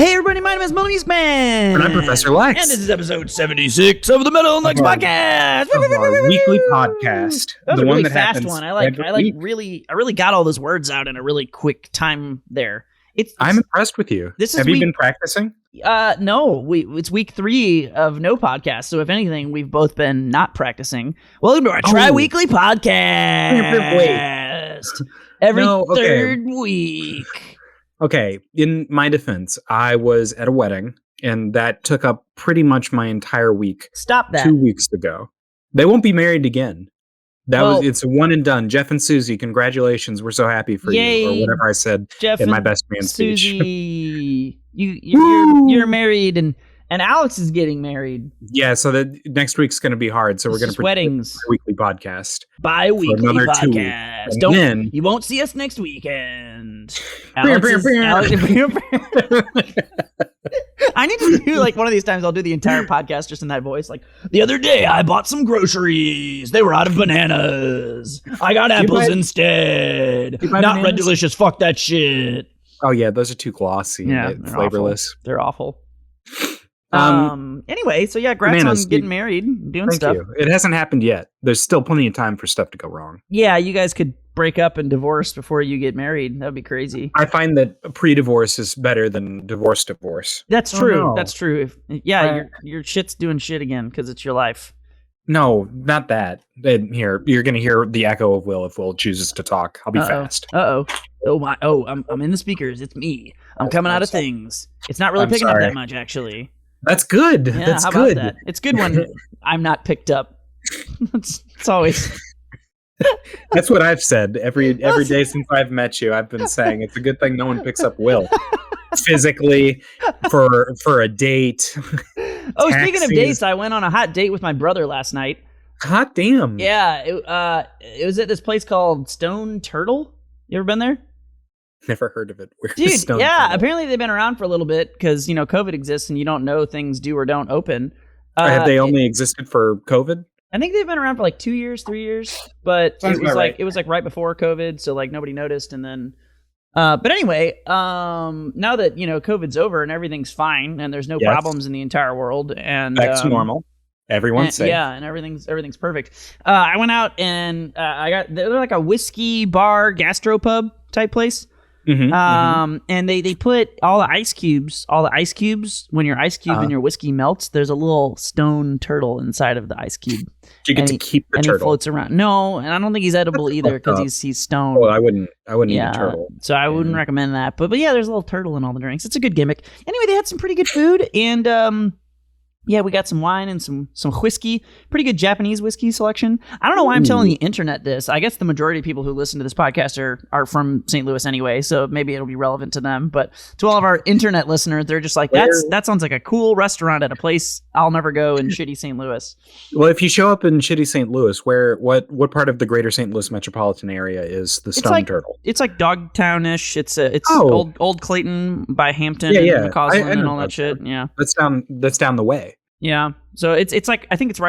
Hey everybody, my name is MetalMusicMan. And I'm Professor Lex. And this is episode 76 of the Metal Lex Podcast. Of our weekly podcast. That was the a one really that fast happens one. I week. really got all those words out in a really quick time there. I'm impressed with you. Have you been practicing? No, it's week 3 of no podcast. So if anything, we've both been not practicing. Welcome to our tri-weekly podcast. Wait. Every third week. Okay, in my defense, I was at a wedding, and that took up pretty much my entire week. Stop that. 2 weeks ago. They won't be married again. It's a one and done. Jeff and Susie, congratulations. We're so happy for you. Or whatever I said Jeff in my best man Susie, speech. You're married, and Alex is getting married. Yeah, so that next week's going to be hard. So we're going to weddings. Weekly podcast. Bi-weekly podcast. You won't see us next weekend. I need to do like one of these times. I'll do the entire podcast just in that voice. Like the other day, I bought some groceries. They were out of bananas. I got apples instead. Not bananas? Red Delicious. Fuck that shit. Oh yeah, those are too glossy. Yeah, flavorless. Awful. They're awful. Anyway, so yeah, congrats on getting married, doing stuff. You. It hasn't happened yet. There's still plenty of time for stuff to go wrong. Yeah, you guys could break up and divorce before you get married. That would be crazy. I find that pre-divorce is better than divorce. That's true. No. That's true. Your shit's doing shit again because it's your life. No, not that. Here, you're going to hear the echo of Will if Will chooses to talk. I'll be fast. Oh my! Oh, I'm in the speakers. It's me. I'm coming out of things. It's not really picking up that much, actually. That's good. Yeah, That's how good. About that? It's good when I'm not picked up. It's always. That's what I've said every day since I've met you. I've been saying it's a good thing no one picks up Will physically for a date. Oh, speaking of dates, I went on a hot date with my brother last night. Hot damn. Yeah, it was at this place called Stone Turtle. You ever been there? Never heard of it. Dude, Stone Turtle? Apparently they've been around for a little bit because, COVID exists and you don't know things do or don't open. Have they only existed for COVID? I think they've been around for like 2 years, 3 years, but it was like right before COVID, so like nobody noticed. And then, but anyway, now that COVID's over and everything's fine and there's no problems in the entire world and back to normal, everyone's safe. Yeah, and everything's perfect. I went out and they're like a whiskey bar gastropub type place. And they put all the ice cubes, when your ice cube and your whiskey melts, there's a little stone turtle inside of the ice cube. Do you get to keep the turtle? And he floats around. No, and I don't think he's edible either because he's stone. Well, I wouldn't eat a turtle. So I wouldn't recommend that. But yeah, there's a little turtle in all the drinks. It's a good gimmick. Anyway, they had some pretty good food and yeah, we got some wine and some whiskey. Pretty good Japanese whiskey selection. I don't know why I'm telling the internet this. I guess the majority of people who listen to this podcast are from St. Louis anyway, so maybe it'll be relevant to them. But to all of our internet listeners, they're just like, that sounds like a cool restaurant at a place I'll never go in shitty St. Louis. Well, if you show up in shitty St. Louis, what part of the greater St. Louis metropolitan area is the Stone Turtle? It's like Dogtown-ish. It's old Clayton by Hampton and McCausland and all that shit. Yeah, that's down the way. Yeah, so it's like I think it's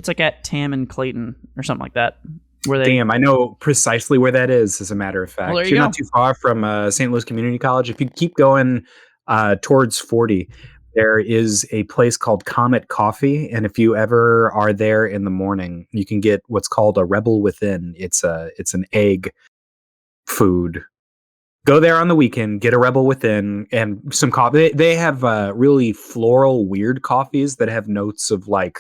at Tam and Clayton or something like that. Damn, I know precisely where that is. As a matter of fact, you're not too far from St. Louis Community College. If you keep going towards 40, there is a place called Comet Coffee, and if you ever are there in the morning, you can get what's called a Rebel Within. It's an egg food. Go there on the weekend, get a Rebel Within and some coffee. They have really floral, weird coffees that have notes of like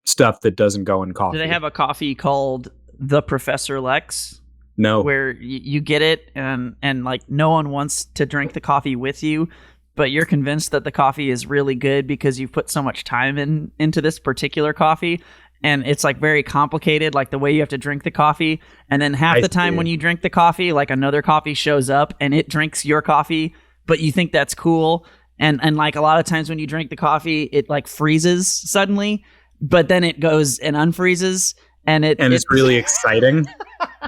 stuff that doesn't go in coffee. Do they have a coffee called the Professor Lex? No. Where you get it and like no one wants to drink the coffee with you, but you're convinced that the coffee is really good because you've put so much time into this particular coffee. And it's like very complicated, like the way you have to drink the coffee. And then half the time when you drink the coffee, like another coffee shows up and it drinks your coffee, but you think that's cool. And like a lot of times when you drink the coffee, it like freezes suddenly, but then it goes and unfreezes. And it's really exciting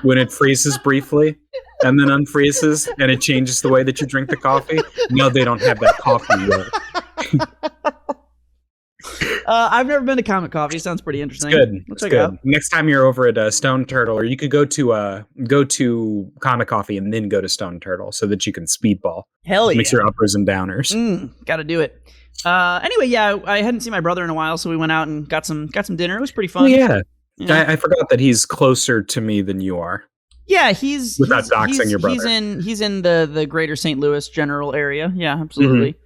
when it freezes briefly and then unfreezes and it changes the way that you drink the coffee. No, they don't have that coffee yet. I've never been to Comet Coffee. Sounds pretty interesting. Good. Let's It's check it good. out. Next time you're over at Stone Turtle, or you could go to Comic Coffee and then go to Stone Turtle so that you can speedball. Hell yeah. Mix your uppers and downers. Got to do it. Anyway, yeah, I hadn't seen my brother in a while, so we went out and got some dinner. It was pretty fun. Oh, yeah. You know? I forgot that he's closer to me than you are. Yeah, he's Without doxing your brother. He's in the greater St. Louis general area. Yeah, absolutely. Mm-hmm.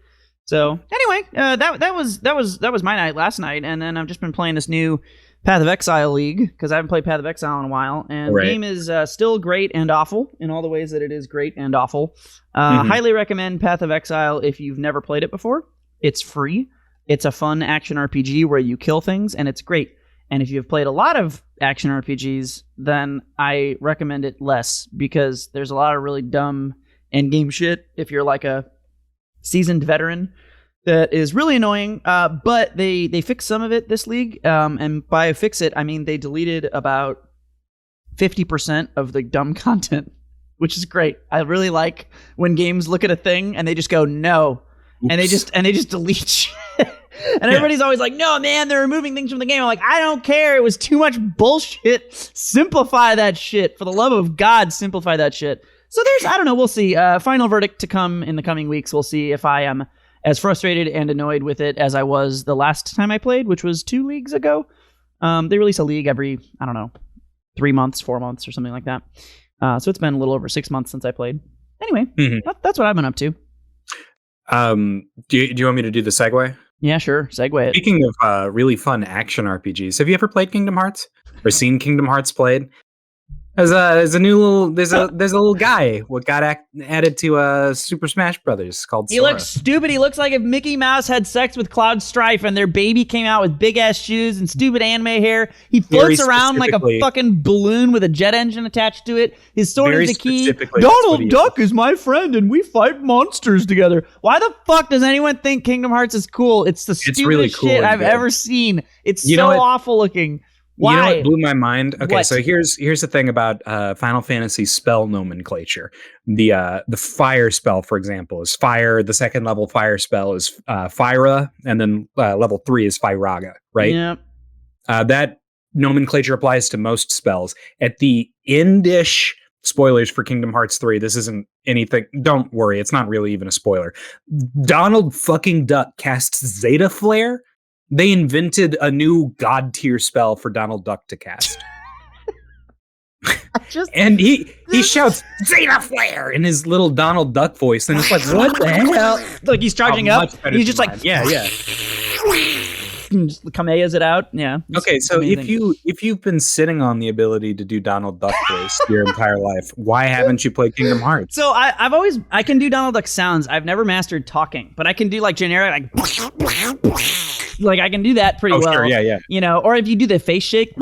So anyway, that was my night last night, and then I've just been playing this new Path of Exile League because I haven't played Path of Exile in a while, and the game is still great and awful in all the ways that it is great and awful. Highly recommend Path of Exile if you've never played it before. It's free. It's a fun action RPG where you kill things, and it's great. And if you've played a lot of action RPGs, then I recommend it less because there's a lot of really dumb endgame shit if you're like a seasoned veteran that is really annoying. But they fixed some of it this league. And by fix it, I mean they deleted about 50% of the dumb content, which is great. I really like when games look at a thing and they just go, no. Oops. And they just delete shit. And everybody's always like, no, man, they're removing things from the game. I'm like, I don't care. It was too much bullshit. Simplify that shit. For the love of God, simplify that shit. So I don't know. We'll see. Final verdict to come in the coming weeks. We'll see if I am as frustrated and annoyed with it as I was the last time I played, which was 2 leagues ago. They release a league every, 3 months, 4 months, or something like that. So it's been a little over 6 months since I played. Anyway, that's what I've been up to. Do you want me to do the segue? Yeah, sure. Segue it. Speaking of really fun action RPGs, have you ever played Kingdom Hearts or seen Kingdom Hearts played? There's a little guy what got added to Super Smash Brothers called Sora. He looks stupid. He looks like if Mickey Mouse had sex with Cloud Strife and their baby came out with big ass shoes and stupid anime hair. He floats around like a fucking balloon with a jet engine attached to it. His sword is the key. Donald Duck is my friend and we fight monsters together. Why the fuck does anyone think Kingdom Hearts is cool? It's the stupidest really cool shit I've ever seen. It's so awful looking. Why? You know what blew my mind? Okay, what? So here's the thing about Final Fantasy spell nomenclature. The fire spell, for example, is fire. The second level fire spell is Fyra, and then level 3 is Fyraga, right? Yeah. That nomenclature applies to most spells. At the end-ish, spoilers for Kingdom Hearts 3, this isn't anything. Don't worry, it's not really even a spoiler. Donald fucking Duck casts Zeta Flare. They invented a new god tier spell for Donald Duck to cast. And he shouts Zeta Flare in his little Donald Duck voice, and it's like, what the hell? Like he's charging up. He's just like, yeah. Just kamehas it out. Yeah. Okay, so amazing. if you've been sitting on the ability to do Donald Duck voice your entire life, why haven't you played Kingdom Hearts? So I can do Donald Duck sounds. I've never mastered talking, but I can do like generic like I can do that pretty well. Sure, yeah. You know, or if you do the face shake,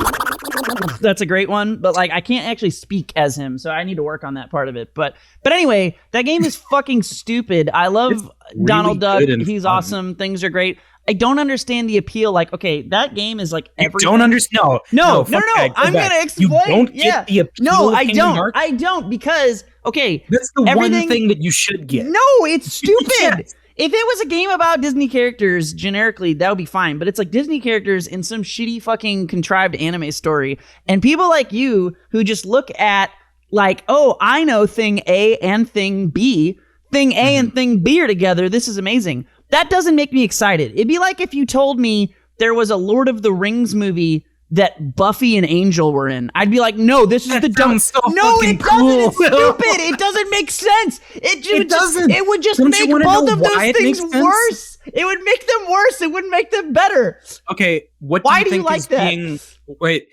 that's a great one. But like I can't actually speak as him, so I need to work on that part of it. But anyway, that game is fucking stupid. I love Donald Duck. He's awesome. Things are great. I don't understand the appeal. Like, okay, that game is like everything. You don't understand? No. I'm going to explain. You don't get the appeal. No, I Kingdom don't. Hearts? I don't because, okay. That's the one thing that you should get. No, it's stupid. Yes. If it was a game about Disney characters generically, that would be fine. But it's like Disney characters in some shitty fucking contrived anime story. And people like you who just look at like, oh, I know thing A and thing B. Thing A and thing B are together. This is amazing. That doesn't make me excited. It'd be like if you told me there was a Lord of the Rings movie that Buffy and Angel were in. I'd be like, no, this is the dumb. So no, it doesn't. Cool. It's stupid. It doesn't make sense. It doesn't. It would just make both of those things worse. It would make them worse. It wouldn't make them better. Okay, why do you like that? Wait,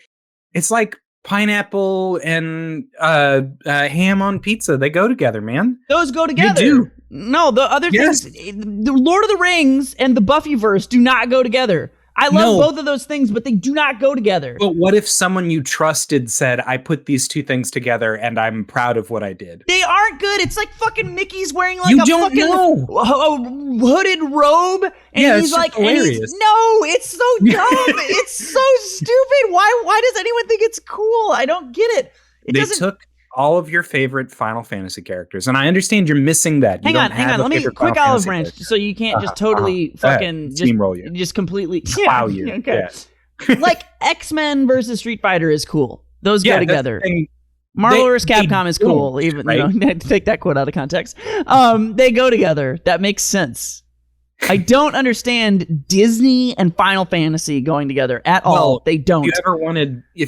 it's like pineapple and ham on pizza. They go together, man. Those go together. They do. No, the other things, the Lord of the Rings and the Buffyverse do not go together. I love both of those things, but they do not go together. But what if someone you trusted said, I put these two things together and I'm proud of what I did? They aren't good. It's like fucking Mickey's wearing like a hooded robe. And he's like, hilarious. It's so dumb. It's so stupid. Why does anyone think it's cool? I don't get it. They took all of your favorite Final Fantasy characters, and I understand you're missing that. Hang on. Let me quick olive branch, so you can't just totally fucking steamroll you, just completely wow you. Okay, like X-Men versus Street Fighter is cool. Those go together. Marvel vs. Capcom is cool, even right? Take that quote out of context. They go together. That makes sense. I don't understand Disney and Final Fantasy going together at all. They don't. If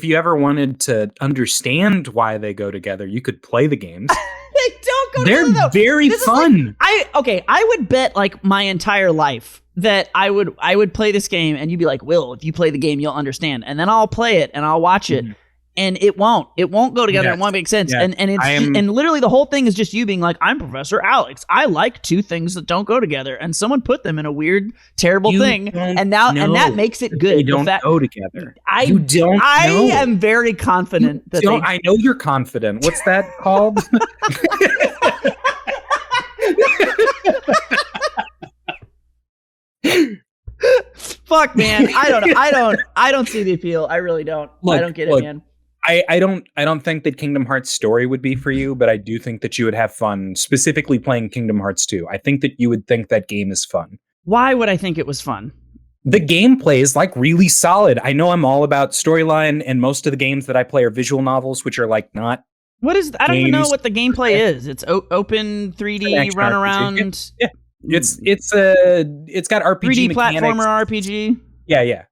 you ever wanted to understand why they go together, you could play the games. They don't go together. They're very fun. I would bet like my entire life that I would play this game and you'd be like, Will, if you play the game, you'll understand. And then I'll play it and I'll watch it. And it won't go together. Yes. It won't make sense. Yes. And literally the whole thing is just you being like, I'm Professor Alex. I like two things that don't go together. And someone put them in a weird, terrible thing. And that makes it good. They don't go together. I am very confident that I know you're confident. What's that called? Fuck, man. I don't see the appeal. I really don't. I don't get it, man. I don't think that Kingdom Hearts story would be for you, but I do think that you would have fun specifically playing Kingdom Hearts 2. I think that you would think that game is fun. Why would I think it was fun? The gameplay is like really solid. I know I'm all about storyline, and most of the games that I play are visual novels, which are like not. What is? I don't even know what the gameplay is. It's open 3D run around. Yeah. It's got RPG 3D mechanics. Platformer RPG. Yeah.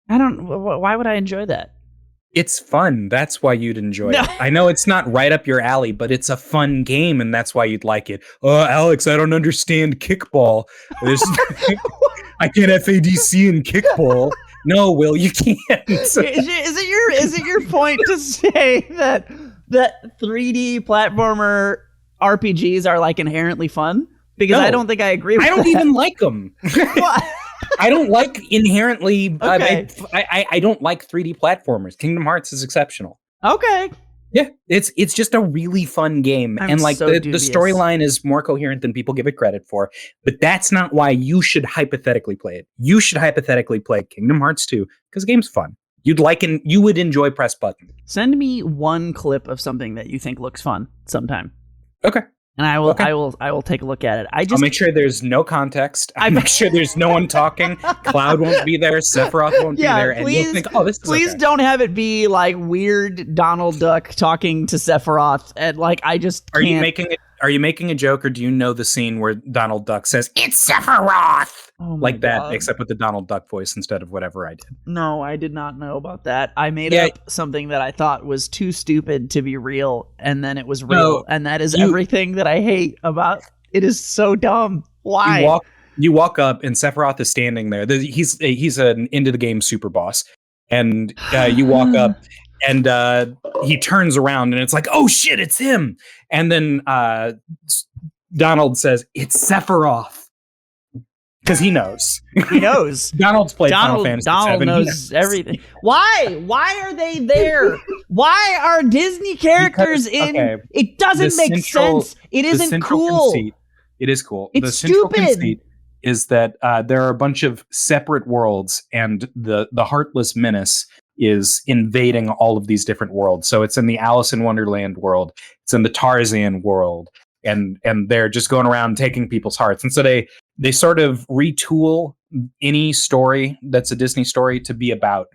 I don't. Why would I enjoy that? It's fun. That's why you'd enjoy it. I know it's not right up your alley, but it's a fun game, and that's why you'd like it. Oh, Alex, I don't understand kickball. I can't FADC in kickball. No, Will, you can't. Is it your point to say that 3D platformer RPGs are like inherently fun? Because I don't think I agree with that. I don't even like them. I don't like inherently. Okay. I don't like 3D platformers. Kingdom Hearts is exceptional. Okay. Yeah, it's just a really fun game, and like the storyline is more coherent than people give it credit for. But that's not why you should hypothetically play it. You should hypothetically play Kingdom Hearts 2 because the game's fun. You would enjoy press button. Send me one clip of something that you think looks fun sometime. Okay. And I will take a look at it. I'll make sure there's no context. I'll make sure there's no one talking. Cloud won't be there. Sephiroth won't be there. And you'll think, this is please okay. Don't have it be like weird Donald Duck talking to Sephiroth. And like, I just can't. Are you making a joke, or do you know the scene where Donald Duck says, "It's Sephiroth"? Like that, God. Except with the Donald Duck voice instead of whatever I did. No, I did not know about that. I made up something that I thought was too stupid to be real, and then it was real, and that is everything that I hate about it. Is so dumb. Why? You walk up, and Sephiroth is standing there. He's an end of the game super boss, and you walk up. And he turns around and it's like, oh shit, it's him. And then Donald says, it's Sephiroth. Because he knows. He knows. Donald's played Final Fantasy Donald 7. knows everything. Why? Why are they there? Why are Disney characters It doesn't make sense. It isn't cool. It is cool. It's stupid. Conceit is that there are a bunch of separate worlds, and the Heartless Menace is invading all of these different worlds. So it's in the Alice in Wonderland world, it's in the Tarzan world, and they're just going around taking people's hearts. And so they sort of retool any story that's a Disney story to be about.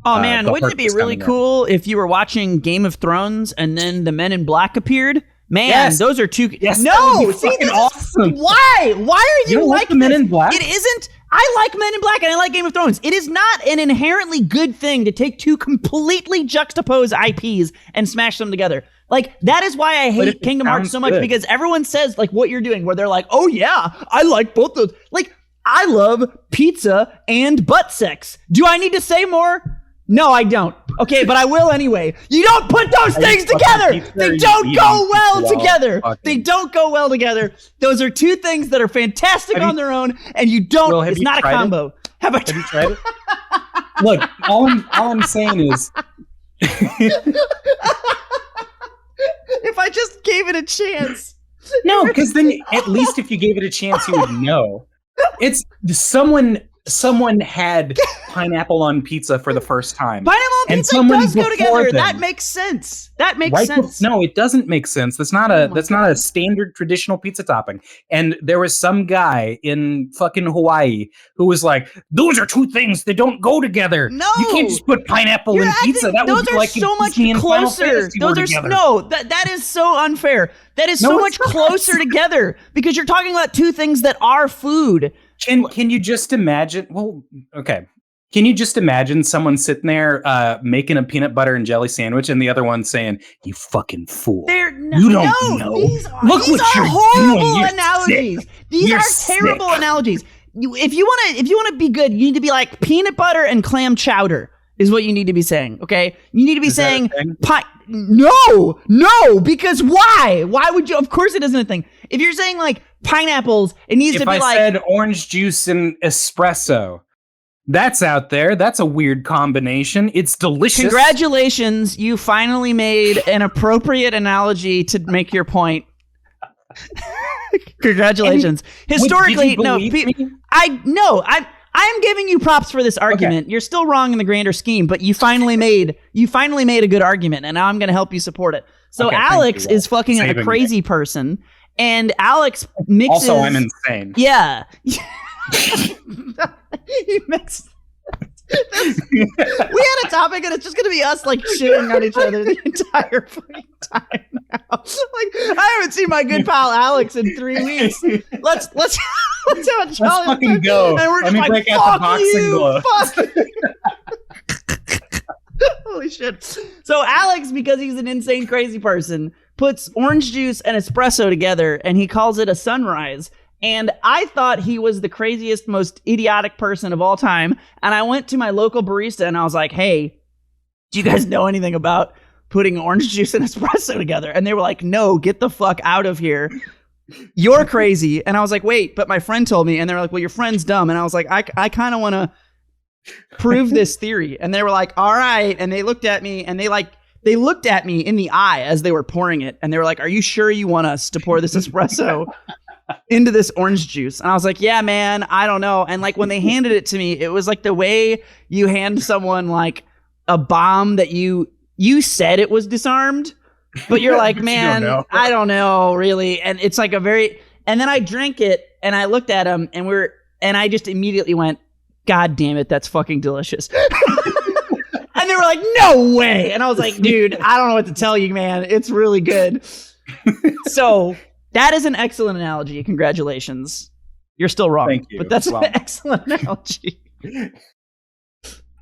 Oh man, wouldn't it be really cool if you were watching Game of Thrones and then the Men in Black appeared? Man, yes. Those are two. Yes, no, see, this awesome. Why? Why are you like the Men in Black? It isn't. I like Men in Black and I like Game of Thrones. It is not an inherently good thing to take two completely juxtaposed IPs and smash them together. Like, that is why I hate Kingdom Hearts so much, because everyone says, like, what you're doing, where they're like, oh yeah, I like both those. Like, I love pizza and butt sex. Do I need to say more? No, I don't. Okay, but I will anyway. You don't put those things together. They don't go well together. They don't go well together. Those are two things that are fantastic on their own, and you don't. Will, it's not a combo. Have you tried it? Look, all I'm saying is, if I just gave it a chance. No, because then at least if you gave it a chance, you would know. It's someone someone had pineapple on pizza for the first time. Pineapple on pizza does go together. That makes sense. No, it doesn't make sense. That's not a standard traditional pizza topping. And there was some guy in fucking Hawaii who was like, "Those are two things that don't go together. No, you can't just put pineapple in pizza. That would be like so much closer. That is so unfair. That is so much closer together because you're talking about two things that are food. Can you just imagine? Well, okay. Can you just imagine someone sitting there making a peanut butter and jelly sandwich and the other one saying, "You fucking fool. You don't know. These are horrible analogies. These are terrible analogies. If you want to be good, you need to be like peanut butter and clam chowder is what you need to be saying, okay? You need to be saying no, because why? Why would you? Of course it isn't a thing. If you're saying like pineapples, it needs to be like... If I said orange juice and espresso, that's out there. That's a weird combination. It's delicious. Congratulations, you finally made an appropriate analogy to make your point. Congratulations. Historically, I'm giving you props for this argument. Okay. You're still wrong in the grander scheme, but you finally made a good argument, and now I'm going to help you support it. So Alex is fucking a crazy person, and Alex mixes... Also, I'm insane. Yeah. He mixed... we had a topic and it's just gonna be us like shitting on each other the entire fucking time now. Like, I haven't seen my good pal Alex in 3 weeks. Let's have a jolly fucking go. And we're just Let me break out the boxing glove. Holy shit. So Alex, because he's an insane crazy person, puts orange juice and espresso together and he calls it a sunrise. And I thought he was the craziest, most idiotic person of all time. And I went to my local barista and I was like, "Hey, do you guys know anything about putting orange juice and espresso together?" And they were like, "No, get the fuck out of here. You're crazy." And I was like, "Wait, but my friend told me." And they were like, "Well, your friend's dumb." And I was like, I kind of want to prove this theory. And they were like, "All right." And they looked at me and they looked at me in the eye as they were pouring it. And they were like, "Are you sure you want us to pour this espresso into this orange juice?" And I was like, "Yeah, man, I don't know." And like when they handed it to me, it was like the way you hand someone like a bomb that you said it was disarmed, but you're like, "Man, I don't know really." And it's like and then I drank it and I looked at him and I just immediately went, "God damn it, that's fucking delicious." And they were like, "No way." And I was like, "Dude, I don't know what to tell you, man. It's really good." So that is an excellent analogy. Congratulations. You're still wrong. Thank you. But that's an excellent analogy.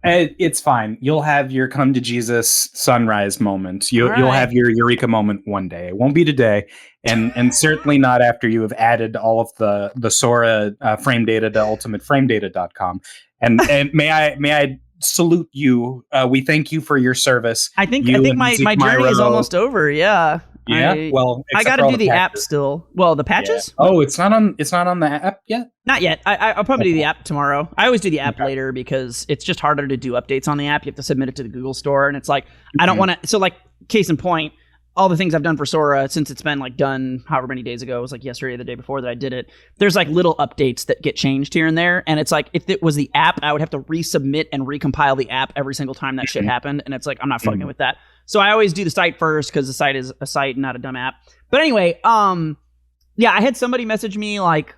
It's fine. You'll have your come to Jesus sunrise moment. You'll have your eureka moment one day. It won't be today, and certainly not after you have added all of the Sora frame data to ultimateframedata.com. And may I salute you. We thank you for your service. I think my journey is almost over. Yeah. Yeah, I got to do the app still. Well, the patches? Yeah. Oh, it's not on the app yet? Not yet. I'll probably do the app tomorrow. I always do the app later because it's just harder to do updates on the app. You have to submit it to the Google Store, and it's like, I don't want to... So, like, case in point, all the things I've done for Sora since it's been, like, done however many days ago. It was, like, yesterday or the day before that I did it. There's, like, little updates that get changed here and there, and it's like, if it was the app, I would have to resubmit and recompile the app every single time that shit happened, and it's like, I'm not fucking with that. So I always do the site first because the site is a site and not a dumb app. But anyway, yeah, I had somebody message me like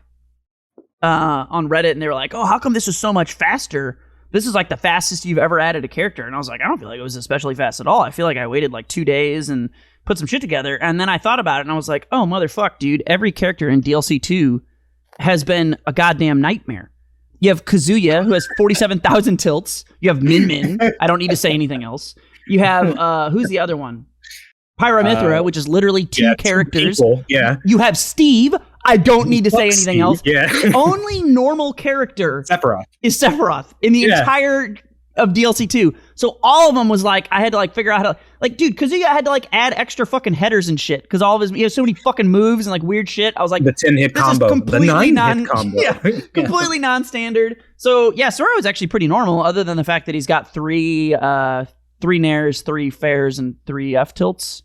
on Reddit and they were like, "Oh, how come this is so much faster? This is like the fastest you've ever added a character." And I was like, I don't feel like it was especially fast at all. I feel like I waited like 2 days and put some shit together. And then I thought about it and I was like, oh, motherfuck, dude. Every character in DLC 2 has been a goddamn nightmare. You have Kazuya, who has 47,000 tilts. You have Min Min. I don't need to say anything else. You have, who's the other one? Pyramithra, which is literally two characters. People. Yeah. You have Steve. I don't need to say anything Steve. else. Yeah. The only normal character is Sephiroth in the entire of DLC 2. So all of them was like, I had to like figure out how to, like, dude, Kazuya had to like add extra fucking headers and shit because all of he has so many fucking moves and like weird shit. I was like, the 10-hit combo, the 9-hit combo. Yeah, completely non-standard. So yeah, Sora was actually pretty normal other than the fact that he's got three nairs, 3 fairs, and 3 F tilts.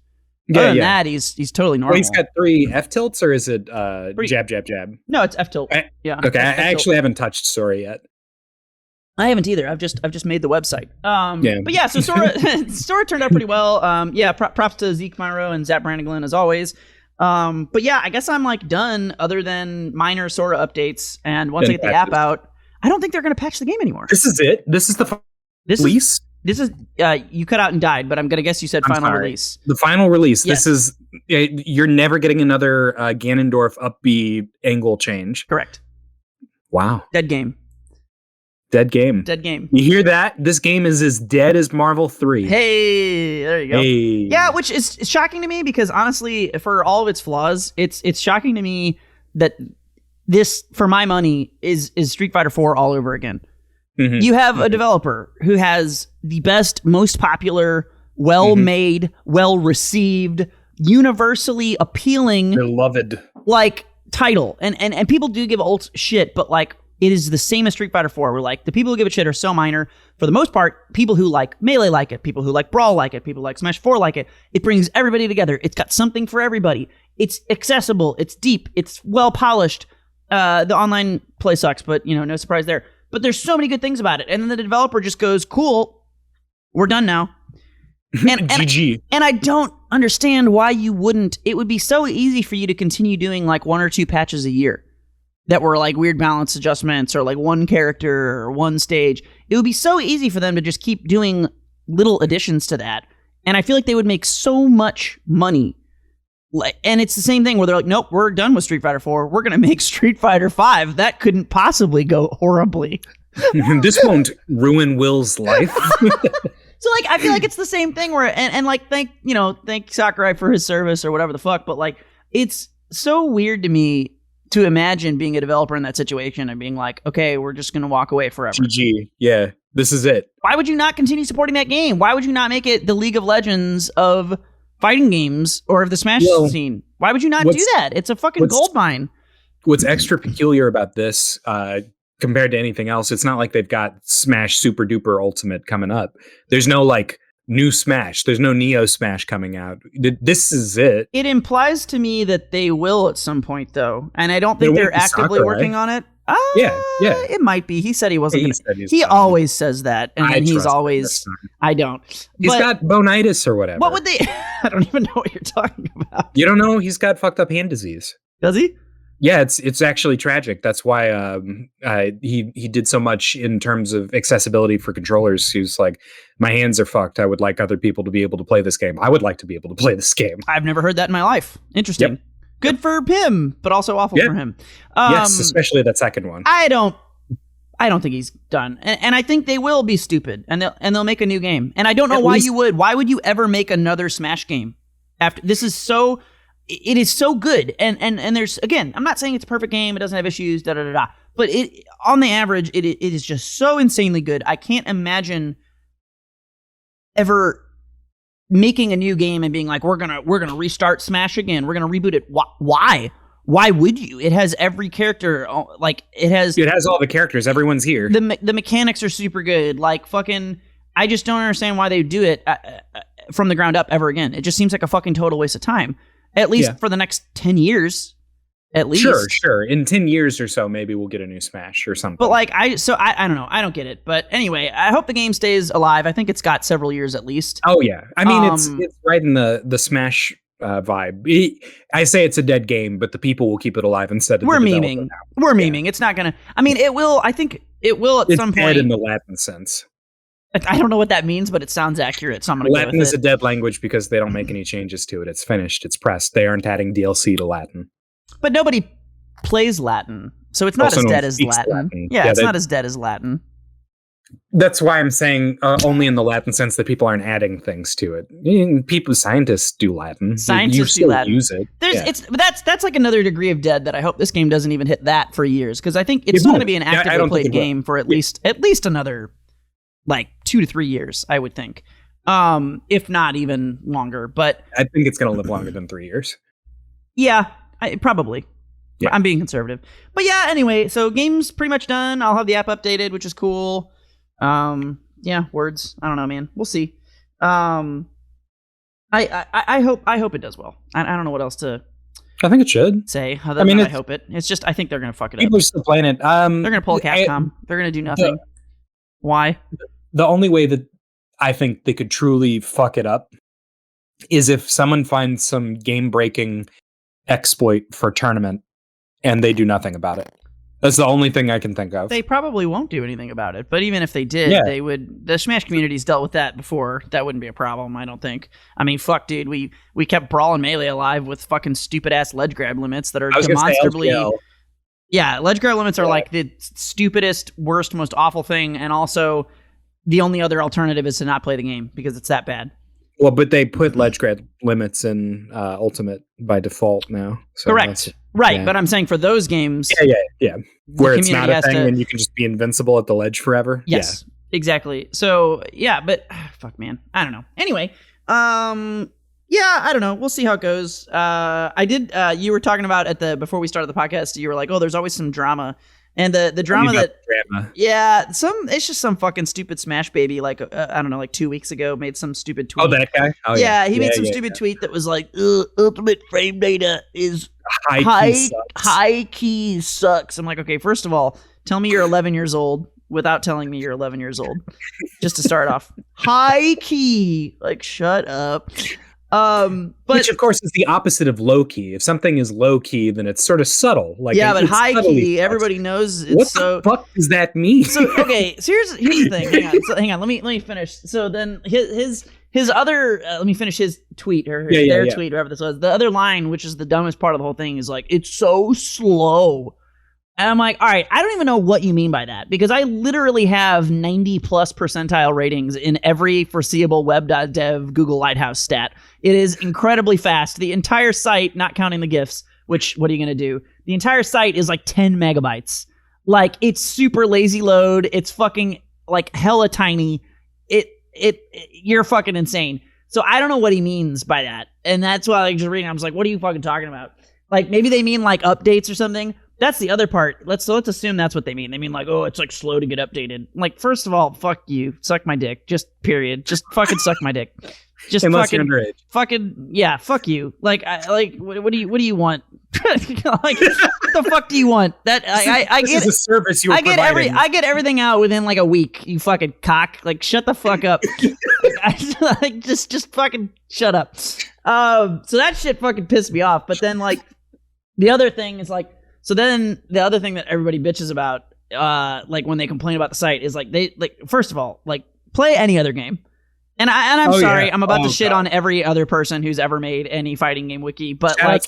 Other than that, he's totally normal. Well, he's got 3 F tilts, or is it jab, jab, jab? No, it's F tilt. Okay, I actually haven't touched Sora yet. I haven't either. I've just made the website. Yeah. But yeah, so Sora turned out pretty well. Props to Zeke Myro and Zap Brannigan as always. But yeah, I guess I'm like done other than minor Sora updates. And once I get the app out, I don't think they're going to patch the game anymore. This is it. This is the release. This is you cut out and died, but I'm going to guess you said final release. The final release. Yes. This is you're never getting another Ganondorf up B angle change. Correct. Wow. Dead game. Dead game. Dead game. You hear that? This game is as dead as Marvel 3. Hey, there you go. Hey. Yeah, which is shocking to me because honestly, for all of its flaws, it's shocking to me that this, for my money, is Street Fighter 4 all over again. Mm-hmm. You have a developer who has the best, most popular, well-made, well-received, universally appealing, beloved, like, title. And people do give ult shit, but like, it is the same as Street Fighter 4. Where like the people who give a shit are so minor. For the most part, people who like Melee like it, people who like Brawl like it, people who like Smash 4 like it. It brings everybody together. It's got something for everybody. It's accessible. It's deep. It's well polished. The online play sucks, but no surprise there. But there's so many good things about it. And then the developer just goes, cool, we're done now. And, GG. And I don't understand why you wouldn't. It would be so easy for you to continue doing like 1 or 2 patches a year that were like weird balance adjustments or like one character or one stage. It would be so easy for them to just keep doing little additions to that. And I feel like they would make so much money. And it's the same thing where they're like, nope, we're done with Street Fighter 4. We're going to make Street Fighter 5. That couldn't possibly go horribly. This won't ruin Will's life. So like, I feel like it's the same thing where, and like, thank Sakurai for his service or whatever the fuck. But like, it's so weird to me to imagine being a developer in that situation and being like, okay, we're just going to walk away forever. GG. Yeah, this is it. Why would you not continue supporting that game? Why would you not make it the League of Legends of fighting games or of the Smash scene? Why would you not do that? It's a fucking goldmine. What's extra peculiar about this, compared to anything else, it's not like they've got Smash Super Duper Ultimate coming up. There's no like new Smash. There's no Neo Smash coming out. This is it. It implies to me that they will at some point, though, and I don't think they're actively working on it. Yeah. It might be. He said he wasn't. He always says that, and then he's always. I don't. He's got bonitis or whatever. What would they? I don't even know what you're talking about. You don't know? He's got fucked up hand disease. Does he? Yeah, it's actually tragic. That's why he did so much in terms of accessibility for controllers. He was like, my hands are fucked. I would like other people to be able to play this game. I would like to be able to play this game. I've never heard that in my life. Interesting. Yep. Good for him, but also awful for him. Yes, especially that second one. I don't think he's done, and I think they will be stupid, and they'll make a new game. And I don't know why you would. Why would you ever make another Smash game after this is so? It is so good, and there's, again, I'm not saying it's a perfect game. It doesn't have issues, but it, on the average, it is just so insanely good. I can't imagine ever making a new game and being like, we're gonna restart Smash again. We're gonna reboot it. Why? Why would you? It has every character. Like it has all the characters. Everyone's here. The mechanics are super good. Like fucking, I just don't understand why they do it from the ground up ever again. It just seems like a fucking total waste of time. At least for the next 10 years. At least. Sure. In 10 years or so, maybe we'll get a new Smash or something. But like, I don't know. I don't get it. But anyway, I hope the game stays alive. I think it's got several years at least. Oh, yeah. I mean, it's right in the Smash vibe. I say it's a dead game, but the people will keep it alive instead of We're memeing. It's not going to... I mean, it will... I think it will at some point... It's dead in the Latin sense. I don't know what that means, but it sounds accurate, so I'm going to go with it. Latin is a dead language because they don't make any changes to it. It's finished. It's pressed. They aren't adding DLC to Latin. But nobody plays Latin, so it's not as dead as Latin. Yeah, it's not as dead as Latin. That's why I'm saying only in the Latin sense that people aren't adding things to it. Scientists do Latin. Scientists do Latin. Use it. That's like another degree of dead that I hope this game doesn't even hit that for years, because I think it's still going to be an actively played game for at least another like 2 to 3 years, I would think, if not even longer. But I think it's going to live longer than 3 years. Yeah, probably. Yeah. I'm being conservative. But yeah, anyway, so game's pretty much done. I'll have the app updated, which is cool. Yeah, words. I don't know, man. We'll see. I hope it does well. I don't know what else to. I think it should say. I hope it. It's just I think they're gonna fuck it up. People are still playing it. They're gonna pull a Capcom. They're gonna do nothing. Why? The only way that I think they could truly fuck it up is if someone finds some game-breaking exploit for tournament and they do nothing about it. That's the only thing I can think of. They probably won't do anything about it, but even if they did, they would. The Smash community's dealt with that before. That wouldn't be a problem, I don't think. I mean, fuck, dude, we kept Brawl and Melee alive with fucking stupid-ass ledge grab limits that are demonstrably... Yeah, ledge grab limits are like the stupidest, worst, most awful thing, and also the only other alternative is to not play the game because it's that bad. Well, but they put ledge grab limits in Ultimate by default now. So correct. Right, but I'm saying for those games... Yeah. Where it's not a thing and you can just be invincible at the ledge forever. Yes, exactly. So, yeah, but... fuck, man. I don't know. Anyway, yeah, I don't know. We'll see how it goes. I did... you were talking about before we started the podcast, you were like, oh, there's always some drama. And the drama drama. Yeah, it's just some fucking stupid Smash baby, like, I don't know, like 2 weeks ago, made some stupid tweet. Oh, that guy? Oh, yeah, he made some stupid tweet that was like, ultimate frame data is high key sucks. I'm like, okay, first of all, tell me you're 11 years old without telling me you're 11 years old. Just to start off. High key. Like, shut up. But, which of course is the opposite of low key. If something is low key, then it's sort of subtle. Like but high key, everybody knows it's what the fuck does that mean? So okay, so here's the thing. Hang on. Let me finish. So then his other let me finish his tweet or their tweet, whatever this was. The other line, which is the dumbest part of the whole thing, is like, it's so slow. And I'm like, all right, I don't even know what you mean by that, because I literally have 90 plus percentile ratings in every foreseeable web.dev Google Lighthouse stat. It is incredibly fast. The entire site, not counting the GIFs, which, what are you going to do? The entire site is like 10 megabytes. Like, it's super lazy load. It's fucking like hella tiny. You're fucking insane. So I don't know what he means by that. And that's why I just reading, I was like, what are you fucking talking about? Like, maybe they mean like updates or something. That's the other part. Let's assume that's what they mean. They mean like, oh, it's like slow to get updated. Like, first of all, fuck you. Suck my dick. Just period. Just fucking suck my dick. Just fucking yeah, fuck you. Like, what do you want? Like, what the fuck do you want? That I get is a service you're providing. I get everything out within like a week. You fucking cock. Like, shut the fuck up. Like, just fucking shut up. So that shit fucking pissed me off. But then like the other thing is like. So then the other thing that everybody bitches about, like when they complain about the site, is like first of all, like, play any other game. And I'm sorry, I'm about to shit on every other person who's ever made any fighting game wiki, but shout like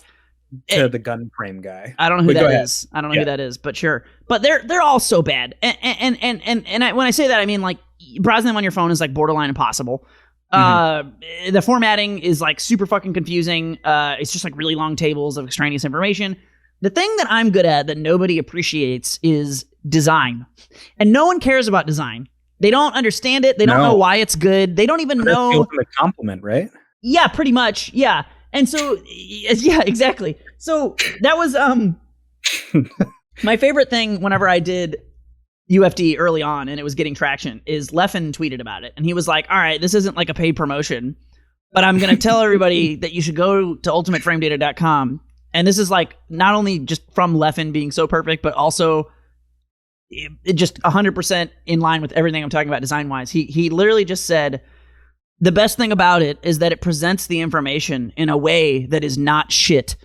to the gun frame guy. I don't know who that is. I don't know who that is, but sure. But they're all so bad. And when I say that, I mean like browsing them on your phone is like borderline impossible. The formatting is like super fucking confusing. It's just like really long tables of extraneous information. The thing that I'm good at that nobody appreciates is design. And no one cares about design. They don't understand it. They don't know why it's good. They don't even know. It's the compliment, right? Yeah, pretty much. Yeah. And so, yeah, exactly. So that was my favorite thing whenever I did UFD early on and it was getting traction is Leffen tweeted about it. And he was like, all right, this isn't like a paid promotion, but I'm going to tell everybody that you should go to ultimateframedata.com. And this is like not only just from Leffen being so perfect, but also it just 100% in line with everything I'm talking about design-wise. He literally just said, the best thing about it is that it presents the information in a way that is not shit.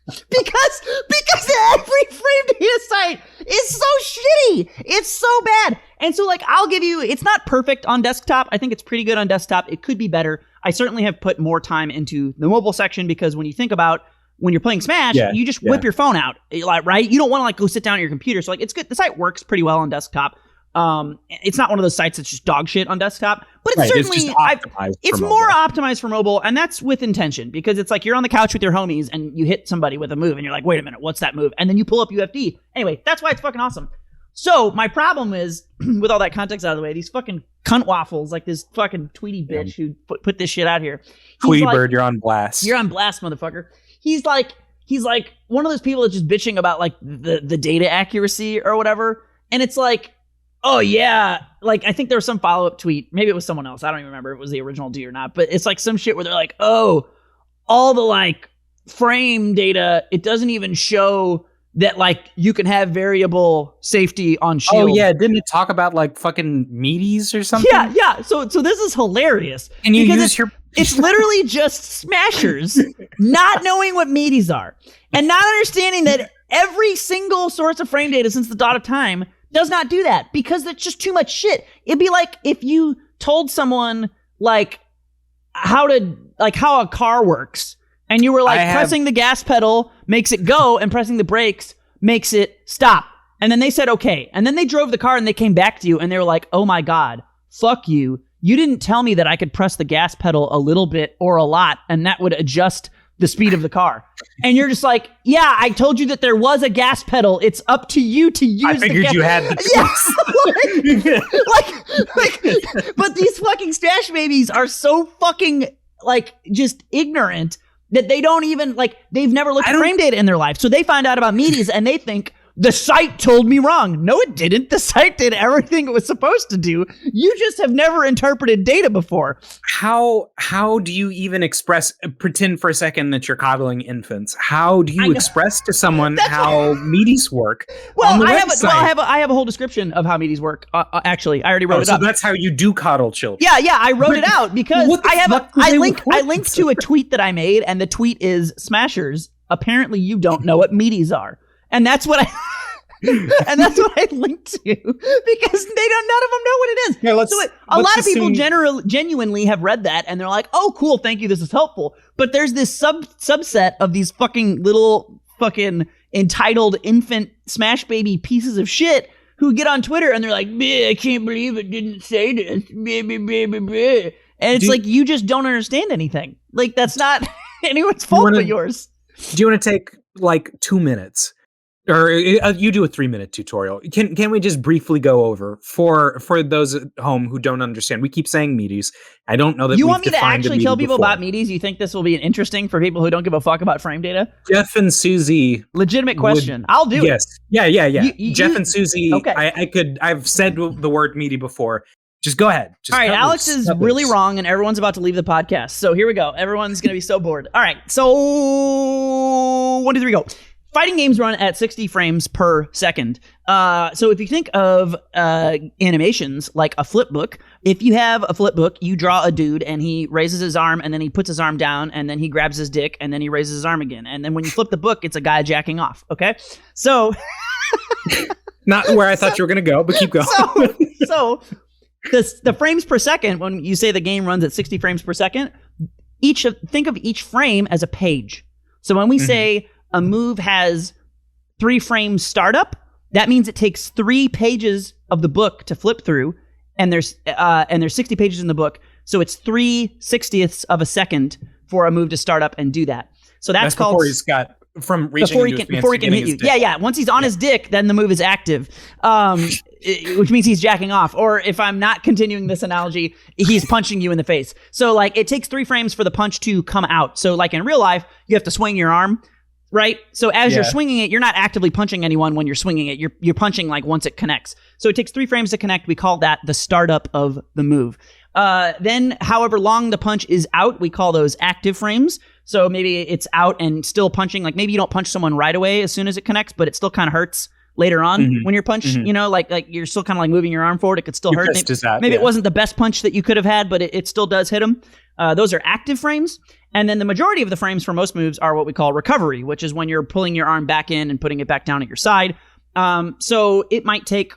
because every frame data site is so shitty. It's so bad. And so like, I'll give you, it's not perfect on desktop. I think it's pretty good on desktop. It could be better. I certainly have put more time into the mobile section because when you think about when you're playing Smash, you just whip your phone out, like, right? You don't want to like go sit down at your computer. So like, it's good. The site works pretty well on desktop. It's not one of those sites that's just dog shit on desktop, but it's certainly it's more optimized for mobile, and that's with intention because it's like you're on the couch with your homies and you hit somebody with a move and you're like, wait a minute, what's that move? And then you pull up UFD. Anyway, that's why it's fucking awesome. So my problem is, with all that context out of the way, these fucking cunt waffles, like this fucking Tweety bitch who put this shit out here. Tweety bird, you're on blast. You're on blast, motherfucker. He's like one of those people that's just bitching about like the data accuracy or whatever, and it's like, oh yeah, like I think there was some follow-up tweet, maybe it was someone else, I don't even remember if it was the original D or not, but it's like some shit where they're like, oh, all the like frame data, it doesn't even show that like you can have variable safety on shield. Oh yeah, didn't it talk about like fucking Meaties or something? Yeah. So this is hilarious. And you use it's literally just smashers not knowing what Meaties are and not understanding that every single source of frame data since the dawn of time does not do that because it's just too much shit. It'd be like if you told someone like how a car works and you were like pressing the gas pedal makes it go and pressing the brakes makes it stop. And then they said, okay. And then they drove the car and they came back to you and they were like, oh my God, fuck you. You didn't tell me that I could press the gas pedal a little bit or a lot and that would adjust the speed of the car. And you're just like, yeah, I told you that there was a gas pedal. It's up to you to use I figured you had the but these fucking Smash babies are so fucking like just ignorant that they don't even like they've never looked at frame data in their life. So they find out about Meaties and they think the site told me wrong. No, it didn't. The site did everything it was supposed to do. You just have never interpreted data before. How do you even pretend for a second that you're coddling infants? How do you express to someone how Meaties work? Well, I have a whole description of how Meaties work. Actually, I already wrote it up. So that's how you do coddle children. Yeah, I wrote it out because I linked to a tweet that I made, and the tweet is Smashers. Apparently, you don't know what Meaties are. And that's what I linked to because none of them know what it is. Yeah, a lot of people genuinely have read that and they're like, oh, cool, thank you, this is helpful. But there's this subset of these fucking little fucking entitled infant Smash baby pieces of shit who get on Twitter and they're like, I can't believe it didn't say this. And it's like, you just don't understand anything. Like, that's not anyone's fault but yours. Do you want to take like 2 minutes? Or you do a 3-minute tutorial. Can we just briefly go over for those at home who don't understand? We keep saying Meaties. I don't know that you want me to actually tell people about Meaties. You think this will be interesting for people who don't give a fuck about frame data? Jeff and Susie. Legitimate question. I'll do it. Yes. Yeah. Jeff and Susie. Okay. I've said the word Meaty before. Just go ahead. All right. Alex is really wrong, and everyone's about to leave the podcast. So here we go. Everyone's gonna be so bored. All right. So 1, 2, 3, go. Fighting games run at 60 frames per second. So if you think of animations like a flip book, if you have a flip book, you draw a dude and he raises his arm and then he puts his arm down and then he grabs his dick and then he raises his arm again. And then when you flip the book, it's a guy jacking off. Okay? So... Not where I thought you were going to go, but keep going. So the frames per second, when you say the game runs at 60 frames per second, think of each frame as a page. So when we say... a move has 3 frames startup, that means it takes 3 pages of the book to flip through, and there's 60 pages in the book, so it's 3/60ths of a second for a move to start up and do that. So that's called before he's got from reaching before he can hit you. Yeah. Once he's on his dick, then the move is active, which means he's jacking off. Or if I'm not continuing this analogy, he's punching you in the face. So like it takes 3 frames for the punch to come out. So like in real life, you have to swing your arm. Right? So as you're swinging it, you're not actively punching anyone when you're swinging it. You're punching like once it connects. So it takes 3 frames to connect. We call that the startup of the move. Then however long the punch is out, we call those active frames. So maybe it's out and still punching. Like maybe you don't punch someone right away as soon as it connects, but it still kind of hurts later on when you're punched, you know, like you're still kind of like moving your arm forward. It could still hurt. Maybe it wasn't the best punch that you could have had, but it still does hit them. Those are active frames. And then the majority of the frames for most moves are what we call recovery, which is when you're pulling your arm back in and putting it back down at your side. So it might take,